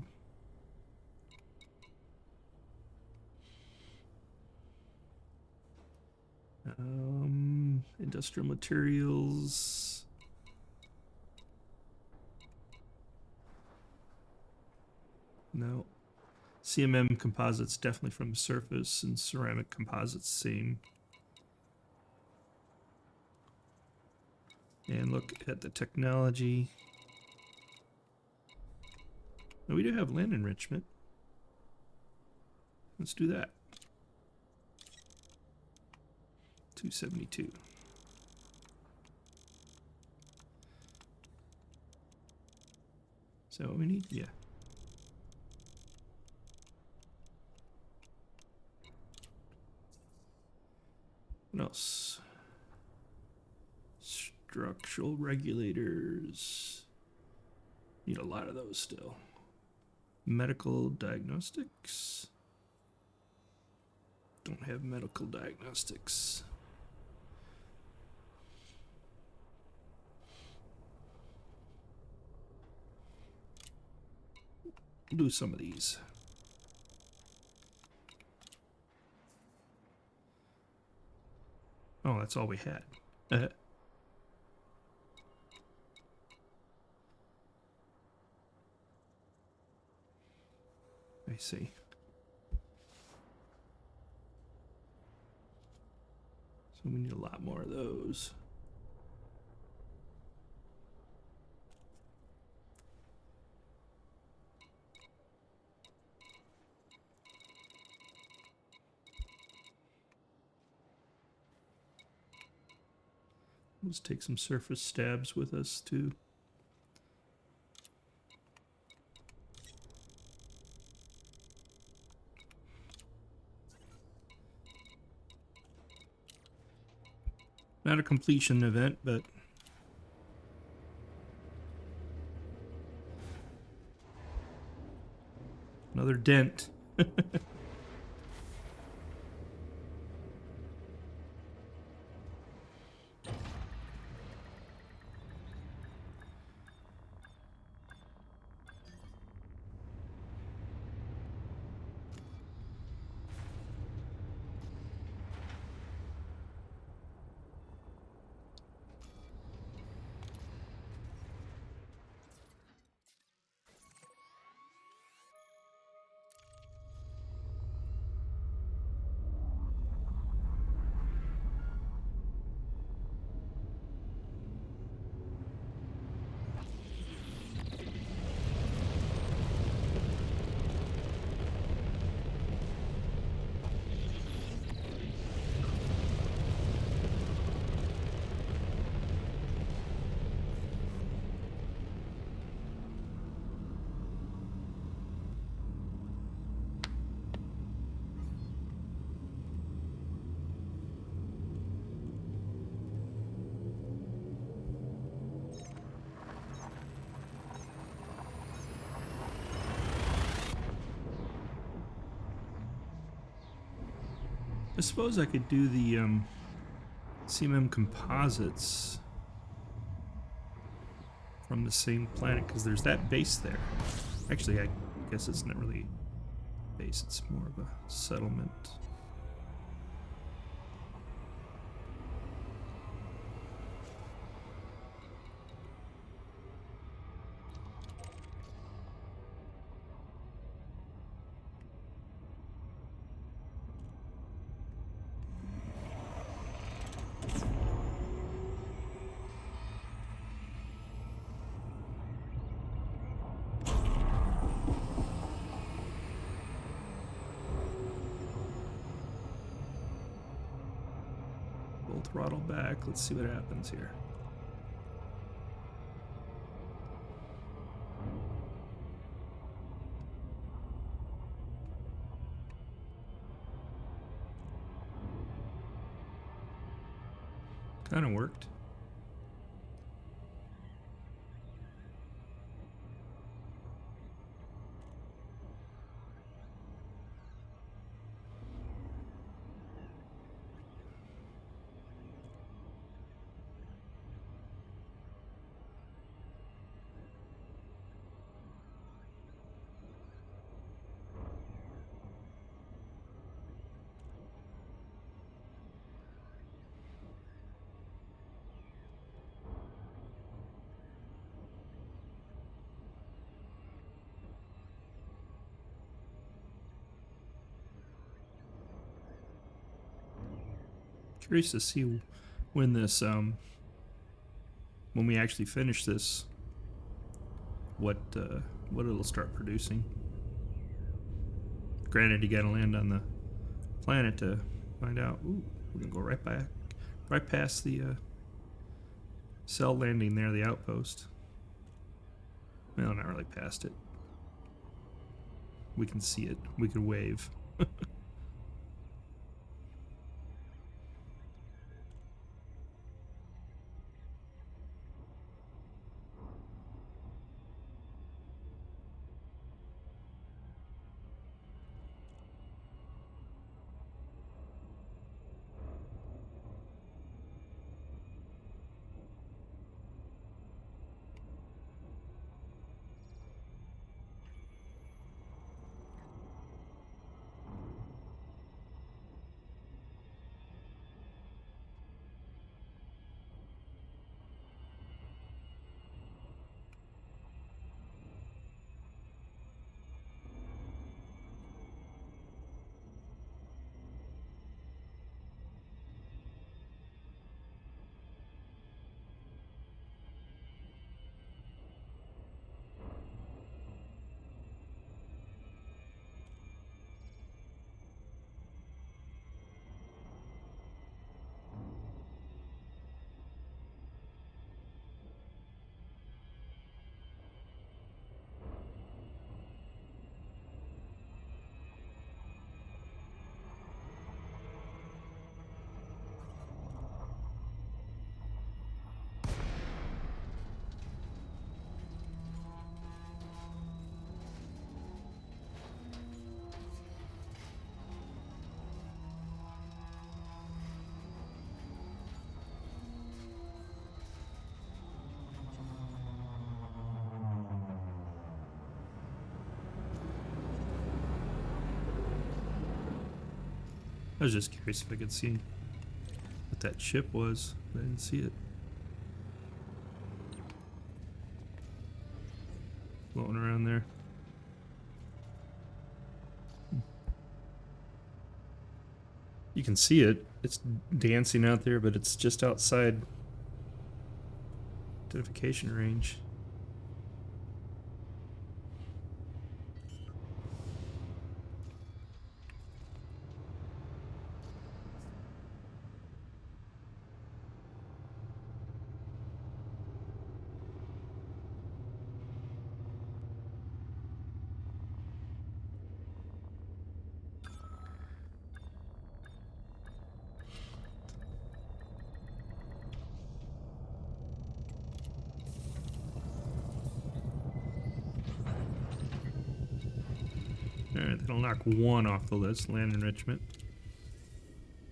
Industrial materials. No. CMM composites definitely from the surface, and ceramic composites same. And look at the technology. Now we do have land enrichment. Let's do that. 272. Is that what we need? Yeah. What else? Structural regulators. Need a lot of those still. Medical diagnostics. Don't have medical diagnostics. We'll do some of these. Oh, that's all we had. I see. So we need a lot more of those. Let's take some surface stabs with us too. Not a completion event, but another dent. I suppose I could do the CMM composites from the same planet, because there's that base there. Actually, I guess it's not really a base, it's more of a settlement. Full throttle back, let's see what happens here. Kind of worked. Curious to see when this when we actually finish this, what it'll start producing. Granted, you gotta land on the planet to find out. Ooh, we're gonna go right past the cell landing there, the outpost. Well, not really past it. We can see it. We can wave. I was just curious if I could see what that ship was, but I didn't see it. Floating around there. You can see it. It's dancing out there, but it's just outside identification range. Alright, that'll knock one off the list. Land enrichment.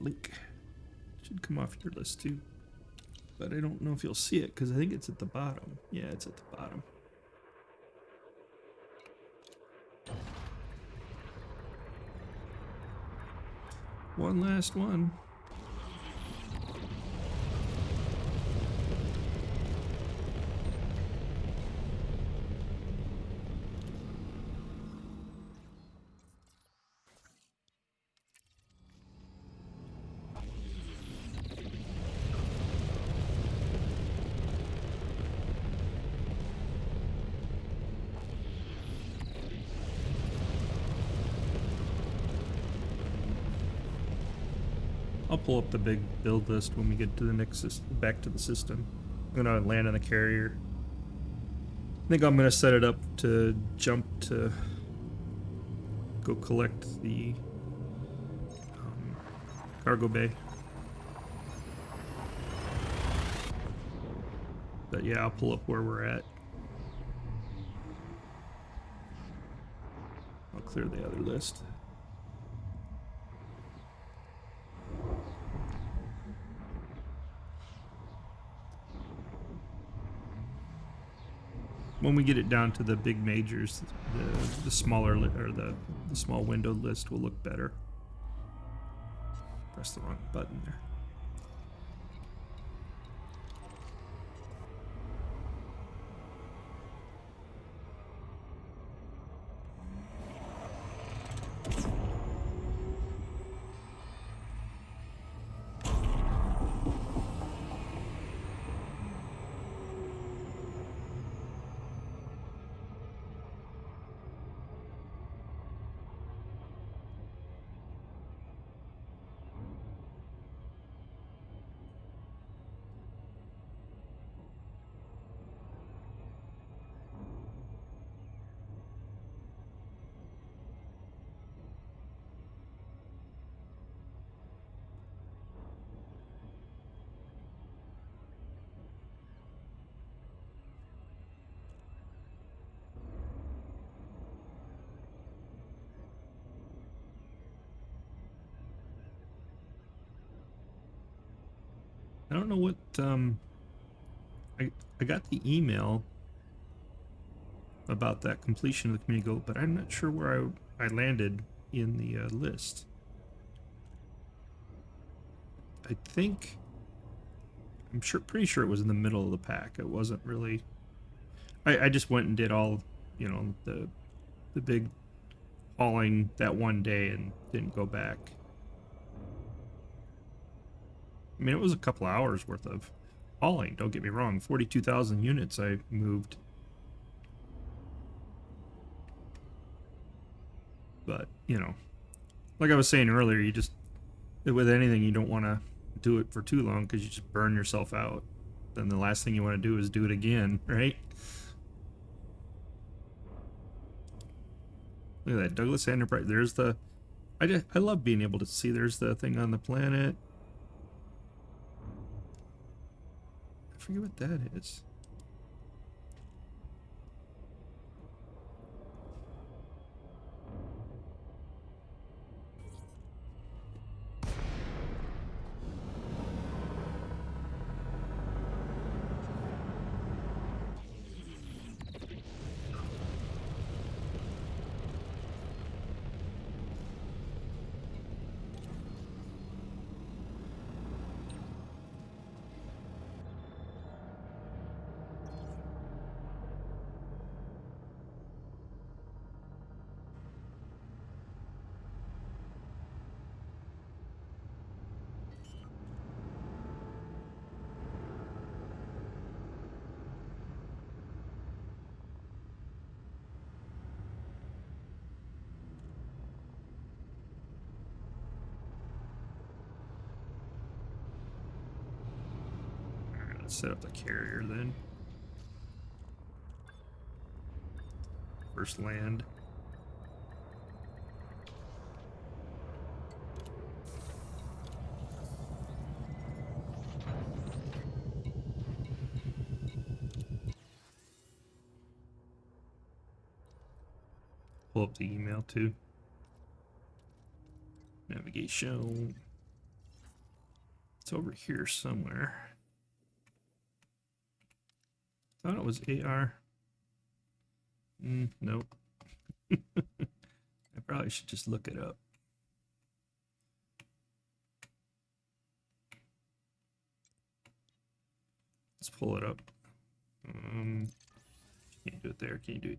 Link. Should come off your list too. But I don't know if you'll see it because I think it's at the bottom. Yeah, it's at the bottom. One last one. I'll pull up the big build list when we get to the next back to the system. I'm gonna land on the carrier. I think I'm gonna set it up to jump to go collect the cargo bay. But yeah, I'll pull up where we're at. I'll clear the other list. When we get it down to the big majors, the smaller or the small windowed list will look better. Press the wrong button there. I don't know what, I got the email about that completion of the community goal, but I'm not sure where I landed in the list. I think, I'm pretty sure it was in the middle of the pack. It wasn't really, I just went and did all, you know, the big hauling that one day and didn't go back. I mean, it was a couple hours worth of hauling, don't get me wrong. 42,000 units I moved. But, you know, like I was saying earlier, you just, with anything, you don't want to do it for too long because you just burn yourself out. Then the last thing you want to do is do it again, right? Look at that, Douglas Enterprise. There's the, I love being able to see there's the thing on the planet. I forget what that is. Alright, let's set up the carrier then. First land. Pull up the email too. Navigation. It's over here somewhere. Thought it was AR. Nope. I probably should just look it up. Let's pull it up. Can't do it there. Can't do it.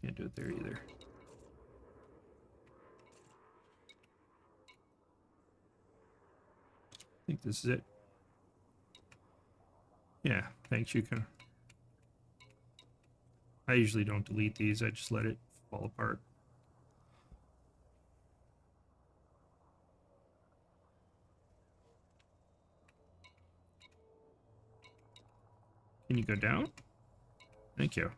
Can't do it there either. I think this is it. Yeah, thanks, you can. I usually don't delete these. I just let it fall apart. Can you go down? Thank you.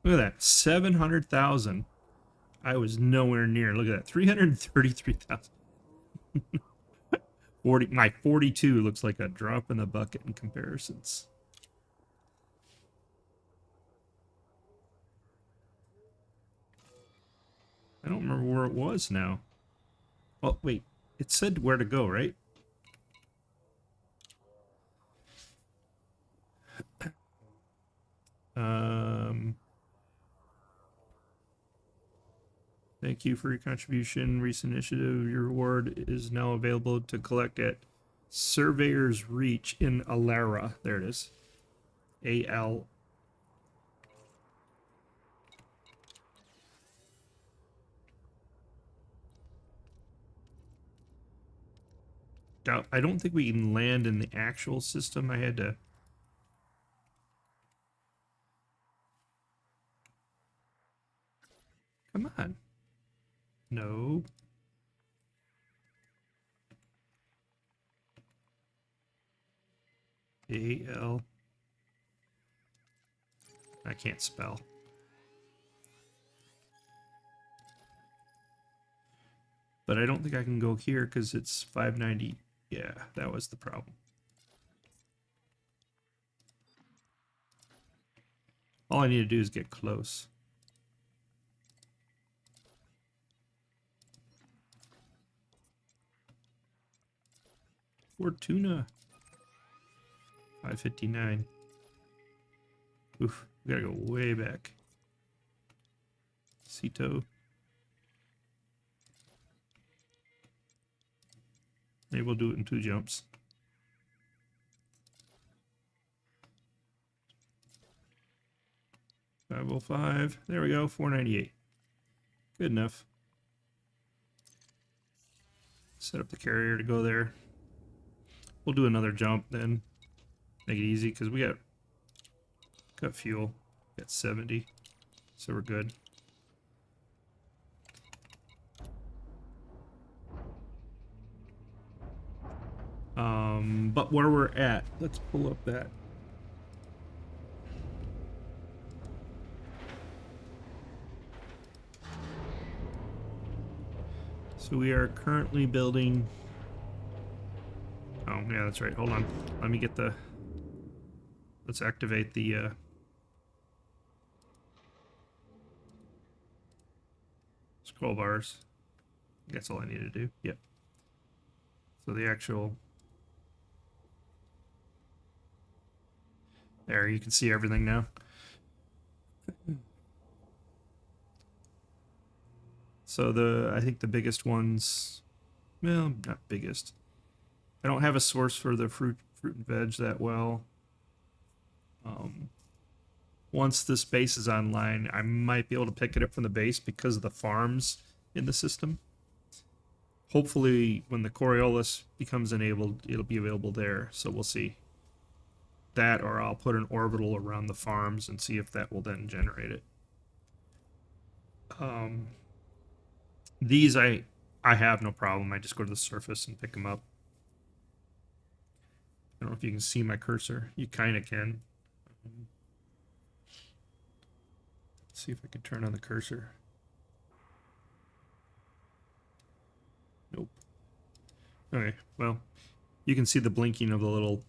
Look at that, 700,000. I was nowhere near. Look at that, 333,000. 40. My 42 looks like a drop in the bucket in comparisons. I don't remember where it was now. Oh, wait. It said where to go, right? Thank you for your contribution. Recent initiative. Your reward is now available to collect at Surveyor's Reach in Alara. There it is. A-L. I don't think we can land in the actual system. I had to... Come on. No. A-L. I can't spell. But I don't think I can go here because it's 590. Yeah, that was the problem. All I need to do is get close. Fortuna. 559. Oof, we gotta go way back. Cito. Maybe we'll do it in 2 jumps. $505. There we go. $498. Good enough. Set up the carrier to go there. We'll do another jump then. Make it easy because we got fuel. Got 70. So we're good. But where we're at, let's pull up that. So we are currently building. Oh, yeah, that's right. Hold on. Let me get the. Let's activate the. Scroll bars. That's all I need to do. Yep. So the actual. There, you can see everything now. So I think the biggest ones, well, not biggest. I don't have a source for the fruit and veg that well. Once this base is online, I might be able to pick it up from the base because of the farms in the system. Hopefully, when the Coriolis becomes enabled, it'll be available there. So we'll see. That, or I'll put an orbital around the farms and see if that will then generate it. These I have no problem. I just go to the surface and pick them up. I don't know if you can see my cursor. You kind of can. Let's see if I can turn on the cursor. Nope. Okay, well, you can see the blinking of the little,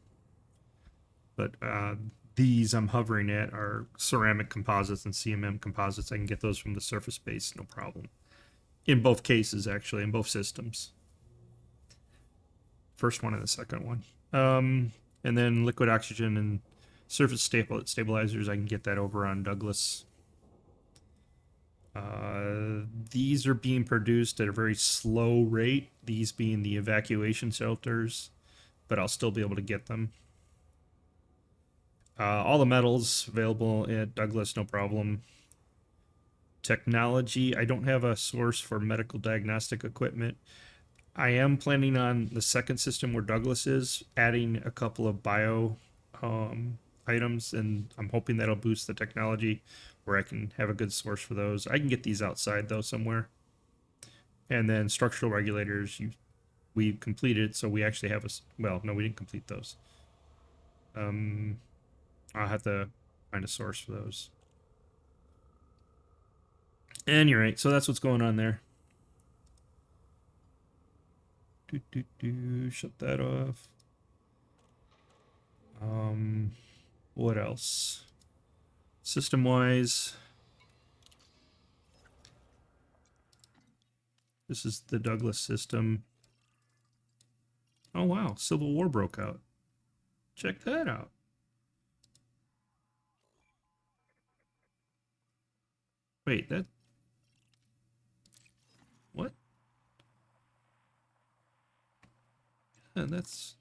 but these I'm hovering at are ceramic composites and CMM composites. I can get those from the surface base, no problem. In both cases, actually, in both systems. First one and the second one. And then liquid oxygen and surface stabilizers, I can get that over on Douglas. These are being produced at a very slow rate, these being the evacuation shelters, but I'll still be able to get them. All the metals available at Douglas, no problem. Technology, I don't have a source for medical diagnostic equipment. I am planning on the second system where Douglas is, adding a couple of bio items, and I'm hoping that'll boost the technology where I can have a good source for those. I can get these outside though somewhere. And then structural regulators, we completed, so we actually have well, no, we didn't complete those. I'll have to find a source for those. Anyway, so that's what's going on there. Shut that off. What else? System-wise, this is the Douglas system. Oh wow, Civil War broke out. Check that out. Wait, that... What? Yeah, that's...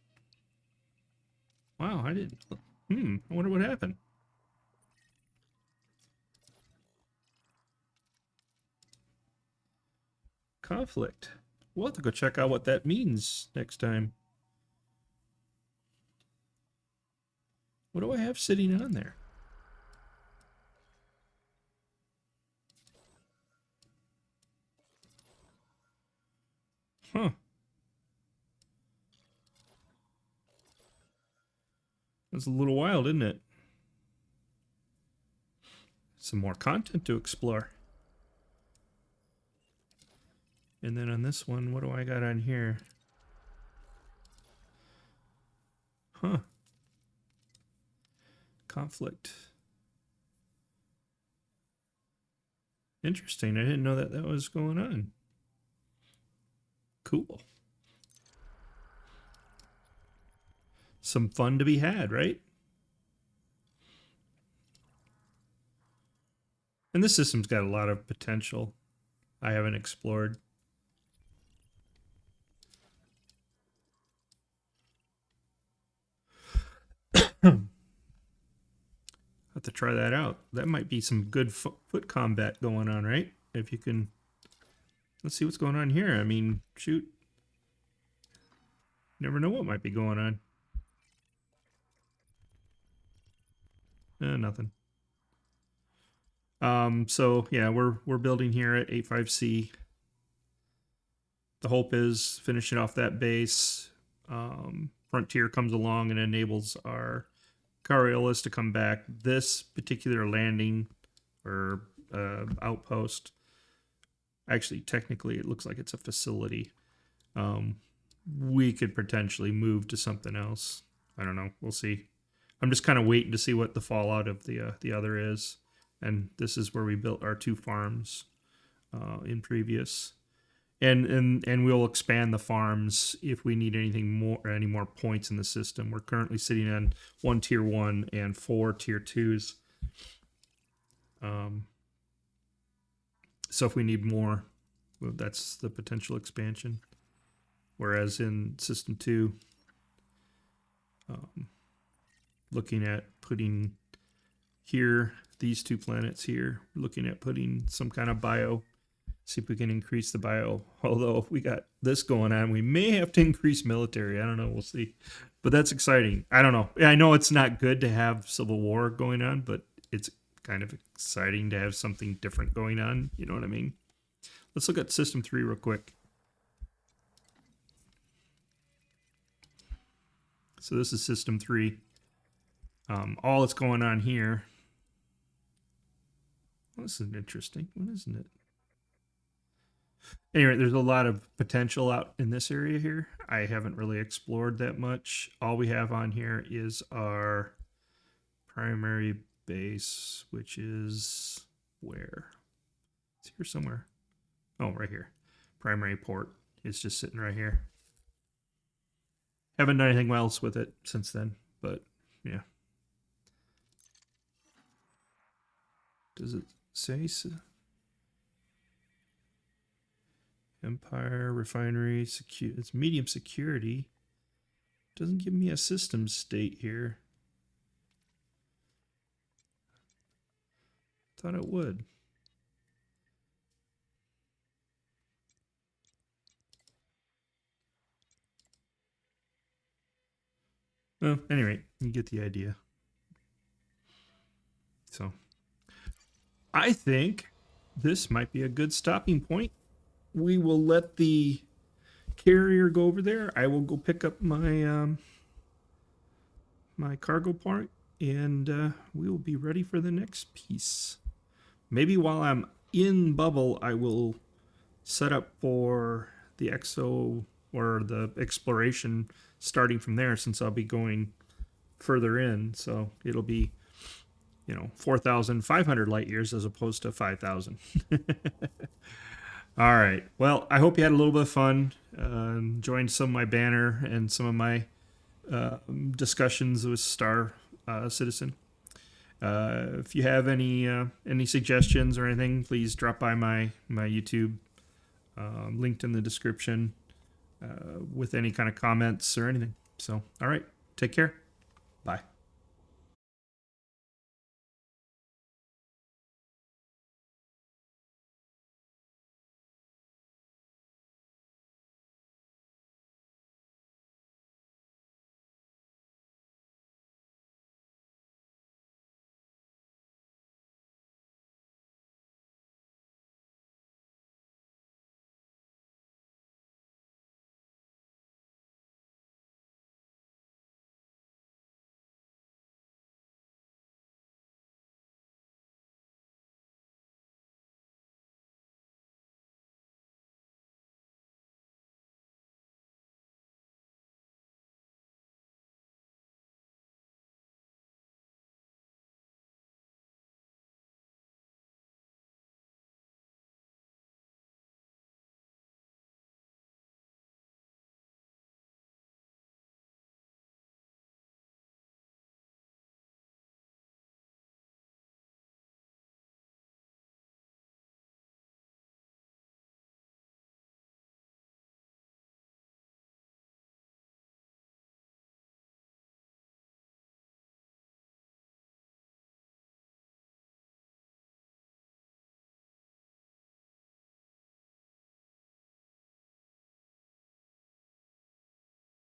Wow, I didn't... I wonder what happened. Conflict. We'll have to go check out what that means next time. What do I have sitting on there? Huh. That's a little wild, isn't it? Some more content to explore. And then on this one, what do I got on here? Huh. Conflict. Interesting. I didn't know that that was going on. Cool. some fun to be had, right? And this system's got a lot of potential I haven't explored. Have to try that out. That might be some good foot combat going on, right? If you can... Let's see what's going on here. I mean, shoot. Never know what might be going on. Nothing. So yeah, we're building here at A5C. The hope is finishing off that base. Frontier comes along and enables our Coriolis to come back. This particular landing or outpost, actually, technically, it looks like it's a facility. We could potentially move to something else. I don't know. We'll see. I'm just kind of waiting to see what the fallout of the other is. And this is where we built our 2 farms in previous. And we'll expand the farms if we need anything more, any more points in the system. We're currently sitting on 1 tier 1 and 4 tier 2s. So if we need more, well, that's the potential expansion. Whereas in system 2, looking at putting here, these 2 planets here, looking at putting some kind of bio. See if we can increase the bio. Although if we got this going on, we may have to increase military. I don't know. We'll see. But that's exciting. I don't know. I know it's not good to have civil war going on, but it's kind of exciting to have something different going on. You know what I mean? Let's look at System 3 real quick. So this is System 3. All that's going on here. Well, this is interesting one, isn't it? Anyway, there's a lot of potential out in this area here. I haven't really explored that much. All we have on here is our primary base, which is where? It's here somewhere. Oh, right here. Primary port is just sitting right here. Haven't done anything else with it since then, but yeah. Does it say so? Empire, refinery, secure. It's medium security. Doesn't give me a system state here. Thought it would. Well, anyway, you get the idea. So, I think this might be a good stopping point. We will let the carrier go over there. I will go pick up my my cargo part, and we will be ready for the next piece. Maybe while I'm in Bubble, I will set up for the EXO or the exploration starting from there, since I'll be going further in. So it'll be, 4,500 light years as opposed to 5,000. All right. Well, I hope you had a little bit of fun. Joined some of my banner and some of my discussions with Star Citizen. If you have any suggestions or anything, please drop by my YouTube, linked in the description, with any kind of comments or anything. So, all right. Take care. Bye.